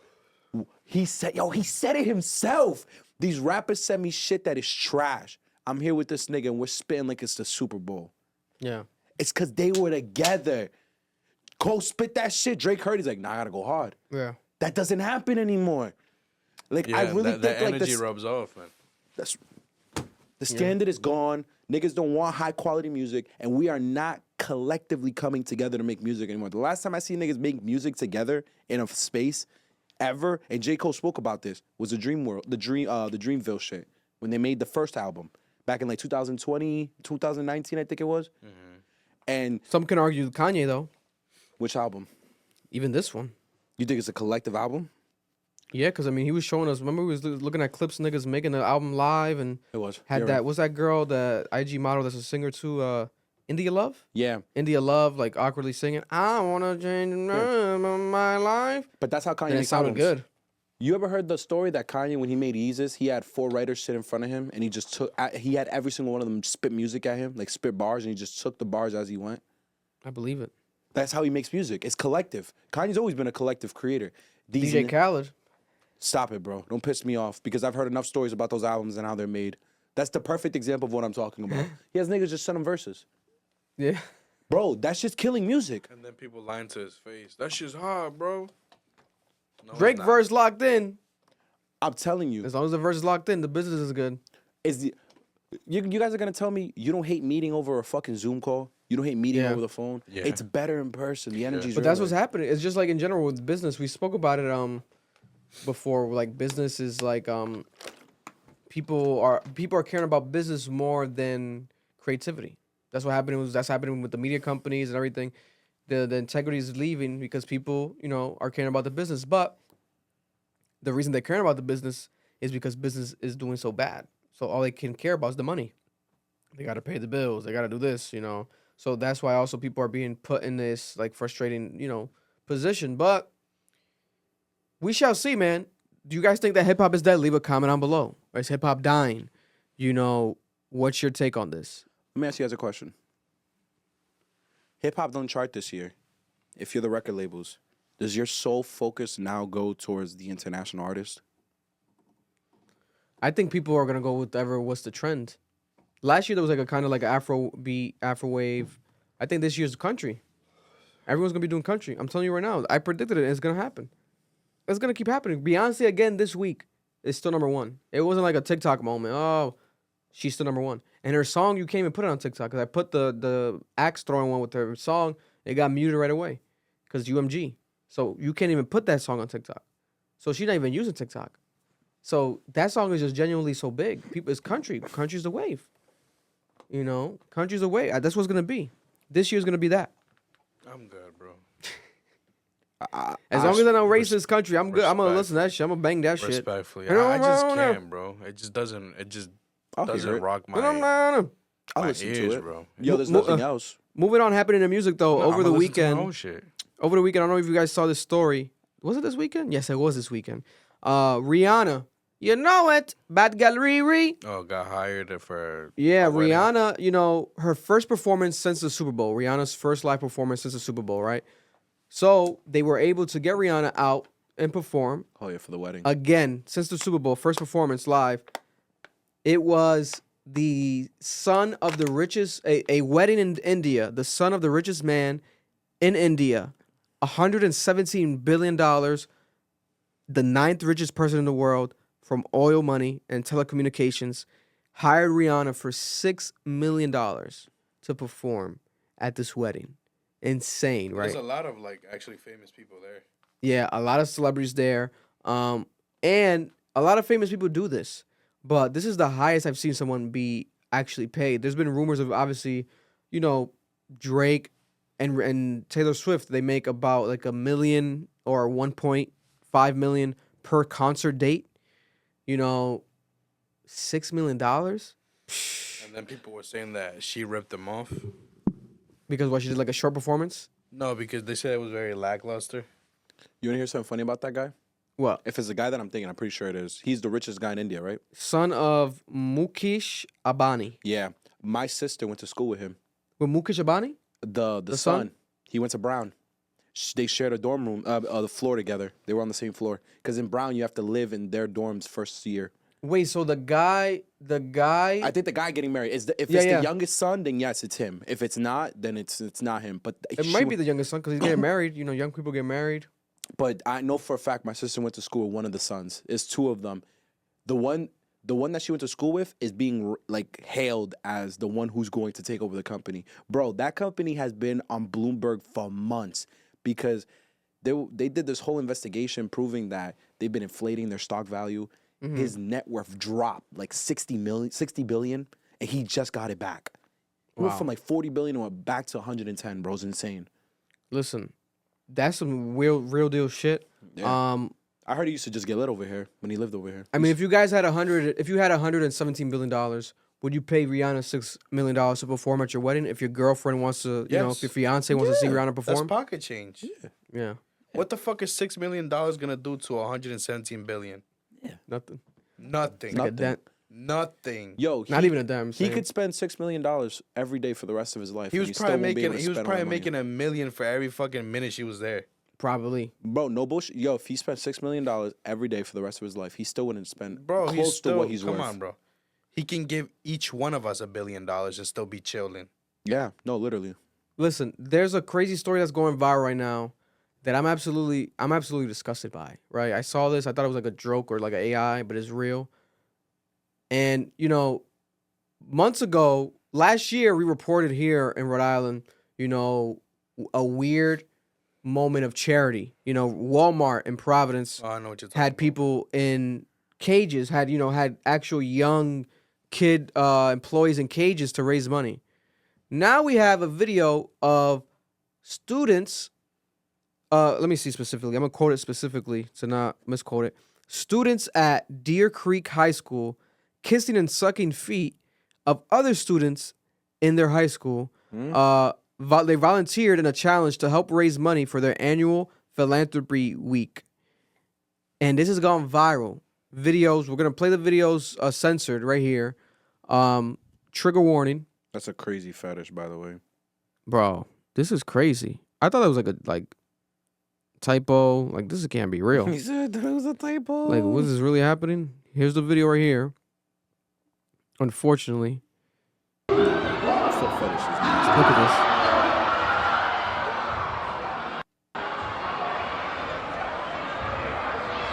He said it himself. These rappers send me shit that is trash. I'm here with this nigga and we're spitting like it's the Super Bowl. Yeah. It's because they were together. Cole spit that shit. Drake heard. He's like, nah, I gotta go hard. Yeah. That doesn't happen anymore. Like, I really think the like energy this, rubs off, man. the standard is gone. Niggas don't want high quality music, and we are not collectively coming together to make music anymore. The last time I see niggas make music together in a space ever, and J. Cole spoke about this, was the Dreamville shit when they made the first album back in like 2020, 2019, I think it was. And some can argue Kanye though. Which album? Even this one. You think it's a collective album? Yeah, because I mean, he was showing us. Remember, we was looking at clips, niggas making the album live, and it was had that. What's that girl, the IG model that's a singer too? India Love. Yeah, India Love, like awkwardly singing, "I wanna change my life." But that's how Kanye and it sounded good. You ever heard the story that Kanye, when he made Yeezus, he had 4 writers sit in front of him, and he had every single one of them spit music at him, like spit bars, and he just took the bars as he went. I believe it. That's how he makes music. It's collective. Kanye's always been a collective creator. DJ Khaled. Stop it, bro. Don't piss me off because I've heard enough stories about those albums and how they're made. That's the perfect example of what I'm talking about. He has niggas just send him verses. Yeah. Bro, that's just killing music. And then people lying to his face. That shit's hard, bro. No, Drake verse locked in. I'm telling you. As long as the verse is locked in, the business is good. You guys are going to tell me you don't hate meeting over a fucking Zoom call? You don't hate meeting over the phone? Yeah. It's better in person. The energy's But that's what's happening. It's just like in general with business. We spoke about it before. Like business is like people are caring about business more than creativity. That's what happening. That's happening with the media companies and everything. The integrity is leaving because people, are caring about the business. But the reason they're caring about the business is because business is doing so bad. So all they can care about is the money. They got to pay the bills. They got to do this, So that's why also people are being put in this like frustrating, position. But we shall see, man. Do you guys think that hip hop is dead? Leave a comment down below. Or is hip hop dying? What's your take on this? Let me ask you guys a question. Hip hop don't chart this year. If you're the record labels, does your sole focus now go towards the international artist? I think people are gonna go with what's the trend. Last year there was like a kind of like Afro beat, Afro wave. I think this year's country. Everyone's gonna be doing country. I'm telling you right now. I predicted it. And it's gonna happen. It's gonna keep happening. Beyonce again this week is still #1. It wasn't like a TikTok moment. Oh, she's still #1. And her song, you can't even put it on TikTok because I put the axe throwing one with her song. It got muted right away because UMG. So you can't even put that song on TikTok. So she's not even using TikTok. So that song is just genuinely so big. People, it's country. Country's the wave. You know, country's the wave. That's what's gonna be. This year's gonna be that. I'm good, bro. As long as I don't racist country, I'm good. I'm gonna listen to that shit. I'm gonna bang that shit. Respectfully, I just can't, bro. It just doesn't. It just doesn't rock my I'll listen ears, to it, bro. Yo, there's nothing else. Moving on, happening in music though. No, over the I'ma listen to my weekend. own shit. Over the weekend, I don't know if you guys saw this story. Was it this weekend? Yes, it was this weekend. Rihanna, you know it, Bad Gal Riri. Oh, got hired for. Yeah, a wedding. Rihanna. You know, her first performance since the Super Bowl. Rihanna's first live performance since the Super Bowl, right? So they were able to get Rihanna out and perform. Oh yeah, for the wedding. Again, since the Super Bowl, first performance live. It was the son of the richest, a wedding in India, the son of the richest man in India, $117 billion, the 9th richest person in the world from oil money and telecommunications, hired Rihanna for $6 million to perform at this wedding. Insane, right? There's a lot of like actually famous people there. Yeah, a lot of celebrities there. And a lot of famous people do this. But this is the highest I've seen someone be actually paid. There's been rumors of, obviously, you know, Drake and Taylor Swift. They make about like $1 million or 1.5 million per concert date. You know, $6 million. And then people were saying that she ripped them off. Because what, she did like a short performance? No, because they said it was very lackluster. You want to hear something funny about that guy? What? If it's the guy that I'm thinking, I'm pretty sure it is. He's the richest guy in India, right? Son of Mukesh Ambani. Yeah. My sister went to school with him. With Mukesh Ambani? The son. He went to Brown. They shared a dorm room, the floor together. They were on the same floor. Because in Brown, you have to live in their dorms first year. Wait, so the guy. I think the guy getting married is if it's the youngest son, then yes, it's him. If it's not, then it's not him. But it might be the youngest son because he's getting married. You know, young people get married. But I know for a fact my sister went to school with one of the sons. It's two of them. The one that she went to school with is being like hailed as the one who's going to take over the company. Bro, that company has been on Bloomberg for months because they did this whole investigation proving that they've been inflating their stock value. Mm-hmm. His net worth dropped like 60 billion, and he just got it back. It went from like 40 billion and went back to 110, bro. It's insane. Listen, that's some real deal shit. Yeah. I heard he used to just get lit over here when he lived over here. I mean, if you guys had $117 billion, would you pay Rihanna $6 million to perform at your wedding? If your girlfriend wants to, you know, if your fiance wants to see Rihanna perform? That's pocket change. Yeah. What the fuck is $6 million gonna do to $117 billion? Yeah. Nothing. Nothing. Yo, not even a damn. He could spend $6 million every day for the rest of his life. He was probably making $1 million for every fucking minute she was there. Probably. Bro, no bullshit. Yo, if he spent $6 million every day for the rest of his life, he still wouldn't spend close to what he's worth. Come on, bro. He can give each one of us $1 billion and still be chilling. Yeah, no, literally. Listen, there's a crazy story that's going viral right now that I'm absolutely disgusted by, right? I saw this, I thought it was like a joke or like an AI, but it's real. And, you know, months ago, last year, we reported here in Rhode Island, you know, a weird moment of charity. You know, Walmart in Providence had people in cages, had actual young kid employees in cages to raise money. Now we have a video of students. Let me see specifically. I'm going to quote it specifically to not misquote it. Students at Deer Creek High School kissing and sucking feet of other students in their high school. They volunteered in a challenge to help raise money for their annual philanthropy week. And this has gone viral. Videos, we're going to play the videos censored right here. Trigger warning. That's a crazy fetish, by the way. Bro, this is crazy. I thought it was like a typo. Like, this can't be real. He said that was a typo. Like, what is really happening? Here's the video right here. Unfortunately. Look at this.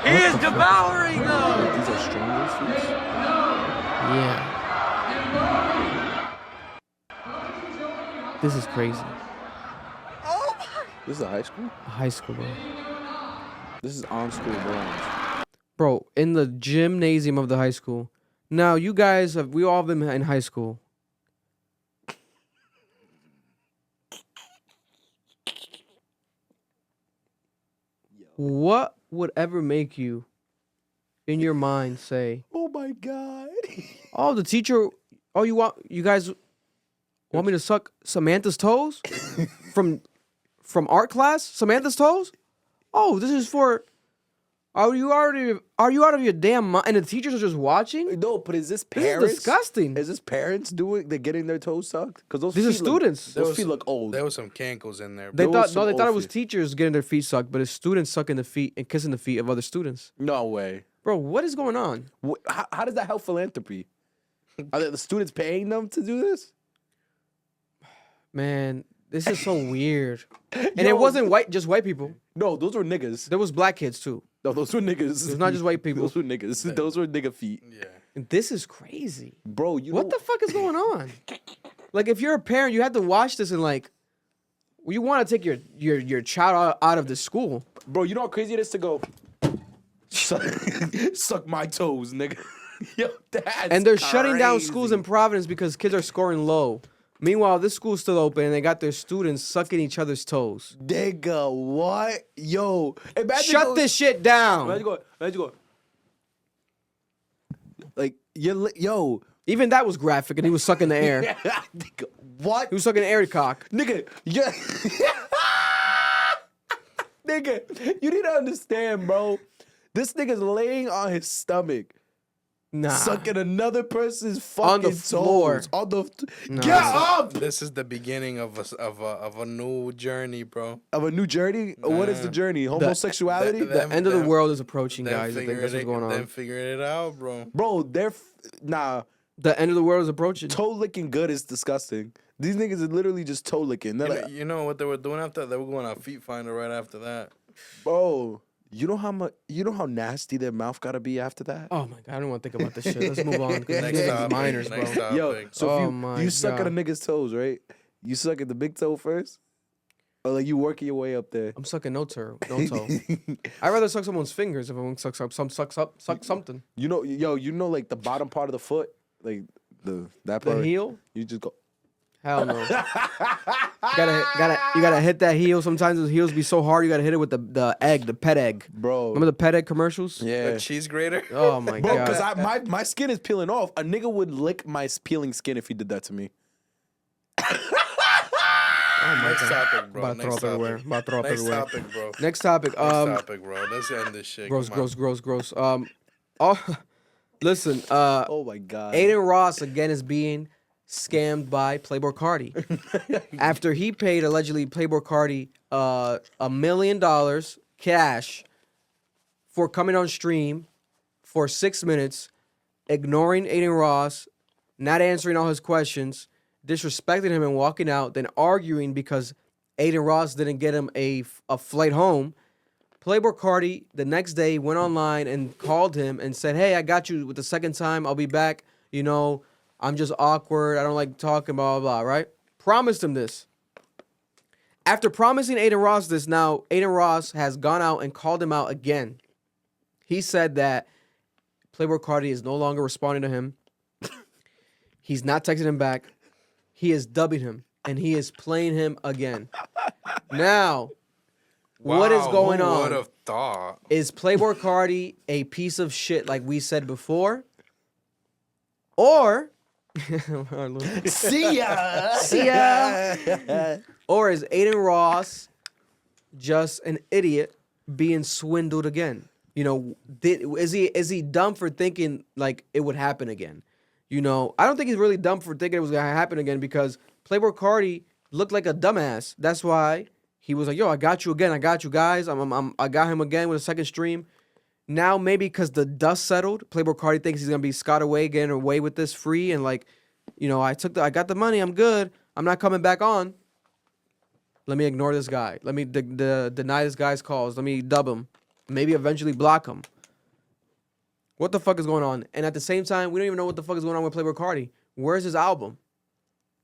He is devouring them! These are strangers' feet? Yeah. This is crazy. Oh my! This is a high school? A high school, bro. This is on school grounds. Bro, in the gymnasium of the high school. Now, you guys have, we all been in high school. What would ever make you, in your mind, say, Oh my God. oh, the teacher, oh, you guys want me to suck Samantha's toes? from art class? Samantha's toes? Oh, this is for, are you out of your damn mind? And the teachers are just watching? No, but is this This parents? is disgusting. Is this parents they're getting their toes sucked? Because those These are feet look- students. those feet look old. There was some cankles in there. They There thought was some they thought it old was feet. teachers getting their feet sucked, but it's students sucking the feet and kissing the feet of other students. No way. Bro, what is going on? How does that help philanthropy? Are the students paying them to do this? Man, this is so weird. And Yo. it wasn't just white people. No, those were niggas. There was black kids too. No, those were niggas. It's not just white people. Those were niggas. Those were nigga feet. Yeah. And this is crazy. Bro, you What the fuck is going on? Like, if you're a parent, you have to watch this and like, you want to take your child out of the school. Bro, you know how crazy it is to go suck my toes, nigga. Yo, that's And they're shutting down crazy. schools in Providence because kids are scoring low. Meanwhile, this school's still open and they got their students sucking each other's toes. Nigga, what? Yo, imagine Shut this shit down. Imagine go. Like, yo. Even that was graphic and he was sucking the air. Nigga, what? He was sucking the air cock. Nigga, yeah. Nigga, you need to understand, bro. This nigga's laying on his stomach. Nah. Sucking another person's fucking On the floor. toes. On the Nah. Get up! This is the beginning of a new journey, bro. Of a new journey? What is the journey? Homosexuality? The end of the world is approaching, guys. I think that's what's going Then on. figuring it out, bro. Bro, nah. The end of the world is approaching. Toe licking good is disgusting. These niggas are literally just toe licking. They're like, You know what they were doing after that? They were going on Feet Finder right after that. bro, you know how nasty their mouth gotta be after that? Oh my god, I don't want to think about this shit. Let's move on. 'Cause Next these topic, minors, bro. next topic. Yo, so Oh if my you suck at a God. nigga's toes, right? You suck at the big toe first? Or like you working your way up there? I'm sucking no toe. I'd rather suck someone's fingers if I want to suck something. You know like the bottom part of the foot? Like that The part. heel? You just go. Hell no. You gotta hit that heel. Sometimes the heels be so hard you gotta hit it with the pet egg. Bro. Remember the pet egg commercials? Yeah. A cheese grater? Oh my Bro, god. because my skin is peeling off. A nigga would lick my peeling skin if he did that to me. Next topic, bro. About to throw Next up everywhere. topic. About to throw up Next everywhere. topic, bro. Next topic. Next topic, bro. Let's end this shit. Gross, Come on. gross. Listen, Oh my god. Adin Ross again is being scammed by Playboi Carti. After he paid allegedly Playboi Carti $1 million cash for coming on stream for 6 minutes, ignoring Adin Ross, not answering all his questions, disrespecting him and walking out, then arguing because Adin Ross didn't get him a flight home. Playboi Carti the next day went online and called him and said, "Hey, I got you with the second time. I'll be back. You know, I'm just awkward. I don't like talking, blah, blah, blah," right? Promised him this. After promising Adin Ross this, now Adin Ross has gone out and called him out again. He said that Playboi Carti is no longer responding to him. He's not texting him back. He is dubbing him, and he is playing him again. Now, what is going Who on? would have thought? Is Playboi Carti a piece of shit like we said before? Or See ya. See ya. Or is Adin Ross just an idiot being swindled again? You know, is he dumb for thinking like it would happen again? You know, I don't think he's really dumb for thinking it was gonna happen again because Playboi Carti looked like a dumbass. That's why he was like, "Yo, I got you again. I got you guys. I got him again with a second stream." Now maybe because the dust settled, Playboi Carti thinks he's gonna be scot away, getting away with this free, and like, you know, I got the money. I'm good. I'm not coming back on. Let me ignore this guy. Let me deny this guy's calls. Let me dub him. Maybe eventually block him. What the fuck is going on? And at the same time, we don't even know what the fuck is going on with Playboi Carti. Where's his album?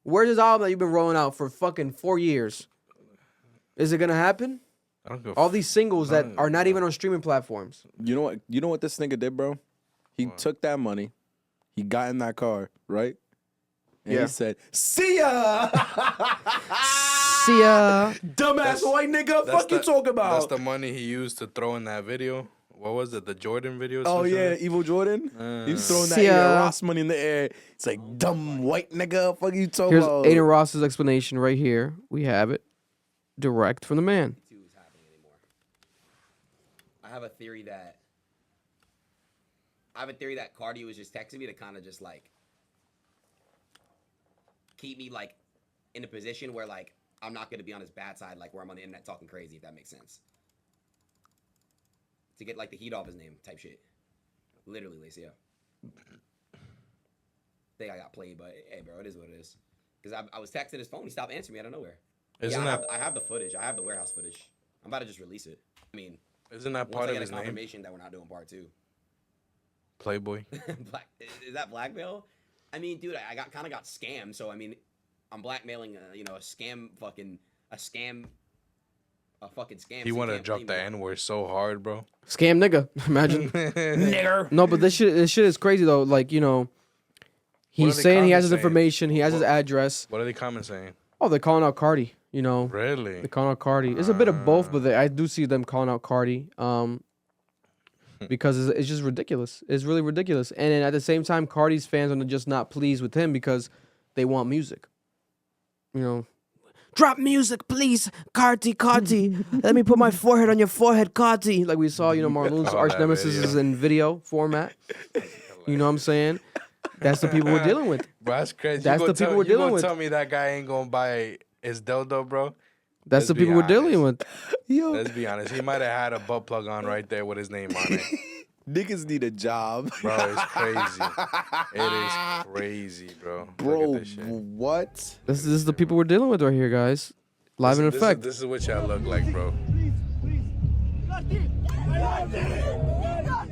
Where's his album that you've been rolling out for fucking 4 years? Is it gonna happen? I don't give All these singles that are not even on streaming platforms. You know what? You know what this nigga did, bro? He took that money. He got in that car, right? And he said, "See ya." See ya. Dumbass white nigga. Fuck you talking about? That's the money he used to throw in that video. What was it? The Jordan video? Oh yeah, Evil Jordan. He was throwing that Aiden Ross money in the air. It's like dumb white nigga. Fuck you talking Here's about? Adin Ross's explanation right here. We have it, direct from the man. I have a theory that Carti was just texting me to kind of just like keep me like in a position where like I'm not gonna be on his bad side, like where I'm on the internet talking crazy, if that makes sense. To get like the heat off his name type shit. Literally, Lacia. Think I got played, but hey, bro, it is what it is. Because I was texting his phone, he stopped answering me out of nowhere. I have the footage. I have the warehouse footage. I'm about to just release it. I mean, isn't that part of his name? Confirmation that we're not doing part 2. Playboi. Is that blackmail? I mean, dude, I kind of got scammed. So I mean, I'm blackmailing, a fucking scam. He wanted to drop the N-word so hard, bro. Scam nigga. Imagine. Nigger. No, but this shit is crazy though. Like, he's saying he has his information, he has his address. What are the comments saying? Oh, they're calling out Carti, Really? They're calling out Carti. It's a bit of both, but I do see them calling out Carti. Because it's just ridiculous. It's really ridiculous. And then at the same time, Carti's fans are just not pleased with him because they want music. Drop music, please, Carti. Let me put my forehead on your forehead, Carti. Like we saw, Marloon's arch nemesis is in video format. You know what I'm saying? That's the people we're dealing with. Bro, that's crazy. That's the people we're dealing with. Tell me that guy ain't gonna buy his dildo, bro? That's the people we're dealing with. Yo. Let's be honest. He might have had a butt plug on right there with his name on it. Niggas need a job. Bro, it's crazy. It is crazy, bro. Bro, Look at this shit. what? This is the people we're dealing with right here, guys. Live in effect. This is what y'all look like, bro.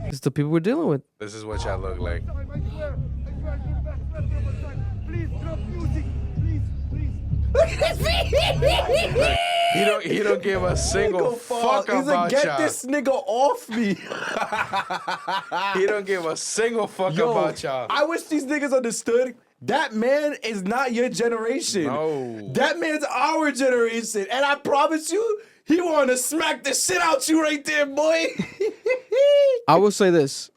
This is the people we're dealing with. This is what y'all look like. Look at this He don't give a single fuck He's about like, get y'all. this nigga off me. He don't give a single fuck about y'all. I wish these niggas understood. That man is not your generation. No. That man's our generation. And I promise you, he wanna smack the shit out you right there, boy. I will say this,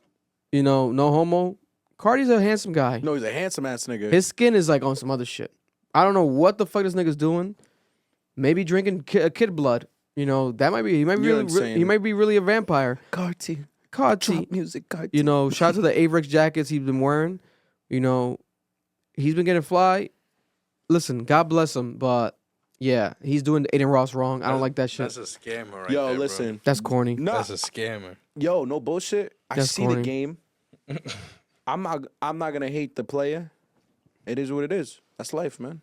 no homo. Carti's a handsome guy. No, he's a handsome ass nigga. His skin is like on some other shit. I don't know what the fuck this nigga's doing. Maybe drinking kid blood. That might be. He might be really a vampire. Carti. Drop music, Carti. Shout out to the Averex jackets he's been wearing. He's been getting fly. Listen, God bless him, but yeah, he's doing Adin Ross wrong. I don't like that shit. That's a scammer right Yo, there, listen. bro. That's corny. Nah. That's a scammer. Yo, no bullshit. I That's see corny. the game. I'm not gonna hate the player. It is what it is. That's life, man.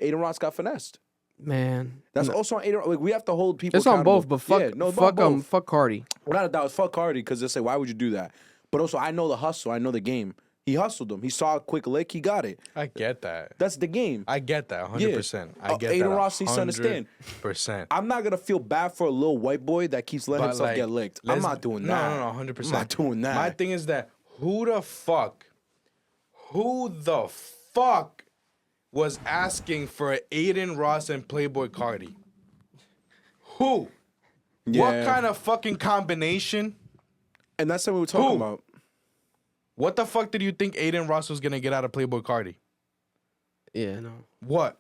Adin Ross got finessed. Man, That's also on Adin. Like, we have to hold people. it's on accountable. both, but fuck, Yeah, no, fuck both. fuck Carti. Without a doubt, fuck Cardi, because they say, why would you do that? But also, I know the hustle. I know the game. He hustled him. He saw a quick lick. He got it. I get that. That's the game. I get that 100%. I get Adin that. Ross needs to understand. 100%. I'm not gonna feel bad for a little white boy that keeps letting But, himself like, get licked. I'm not doing that. No, 100%. I'm not doing that. My thing is that who the fuck was asking for Adin Ross and Playboi Carti? Who? Yeah. What kind of fucking combination? And that's what we were talking Who? about. What the fuck did you think Adin Ross was gonna get out of Playboi Carti? Yeah, no. What?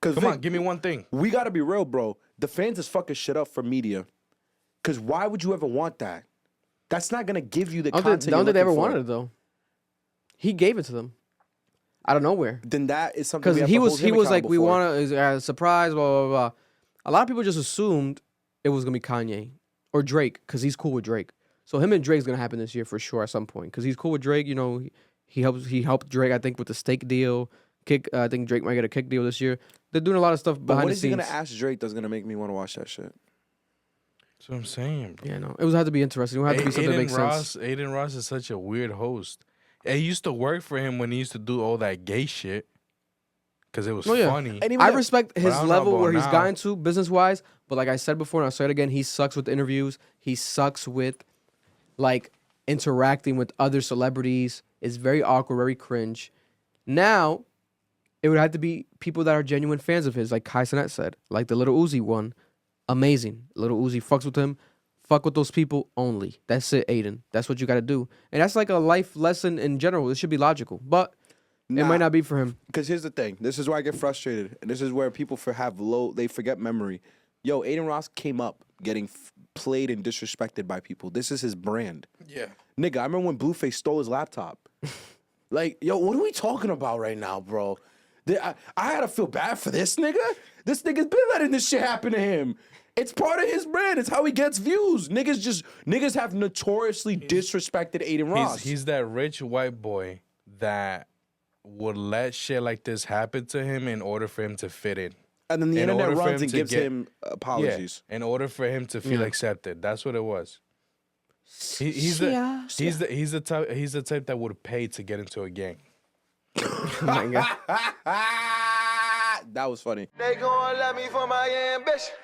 Come on, give me one thing. We gotta be real, bro. The fans is fucking shit up for media. Cause why would you ever want that? That's not gonna give you the content. I don't think they ever wanted it though. He gave it to them out of nowhere. Then that is something. Because he was like, we want a surprise, blah blah blah. A lot of people just assumed it was gonna be Kanye or Drake because he's cool with Drake. So him and Drake's gonna happen this year for sure at some point because he's cool with Drake. He helped Drake I think with the steak deal. I think Drake might get a kick deal this year. They're doing a lot of stuff behind the scenes. What is he gonna ask Drake that's gonna make me want to watch that shit? That's what I'm saying, bro. Yeah, no, it would have to be interesting. It would have to be something that makes sense. Adin Ross is such a weird host. It used to work for him when he used to do all that gay shit because it was funny. I respect his I don't know level about where he's now. gotten to business wise, But like I said before, and I'll say it again, he sucks with interviews. He sucks with like interacting with other celebrities. It's very awkward, very cringe. Now, it would have to be people that are genuine fans of his, like Kai Cenat said, like the Little Uzi one. Amazing. Little Uzi fucks with him. Fuck with those people only. That's it, Adin. That's what you got to do. And that's like a life lesson in general. It should be logical. But it might not be for him. Because here's the thing. This is where I get frustrated. And this is where people they forget memory. Yo, Adin Ross came up getting played and disrespected by people. This is his brand. Yeah. Nigga, I remember when Blueface stole his laptop. Like, yo, what are we talking about right now, bro? I had to feel bad for this nigga. This nigga's been letting this shit happen to him. It's part of his brand. It's how he gets views. Niggas have notoriously disrespected Adin Ross. He's that rich white boy that would let shit like this happen to him in order for him to fit in. And then the internet runs and gives him apologies. Yeah, in order for him to feel accepted. That's what it was. He's the type that would pay to get into a gang. Oh my God. That was funny. They gon' love me for my ambition.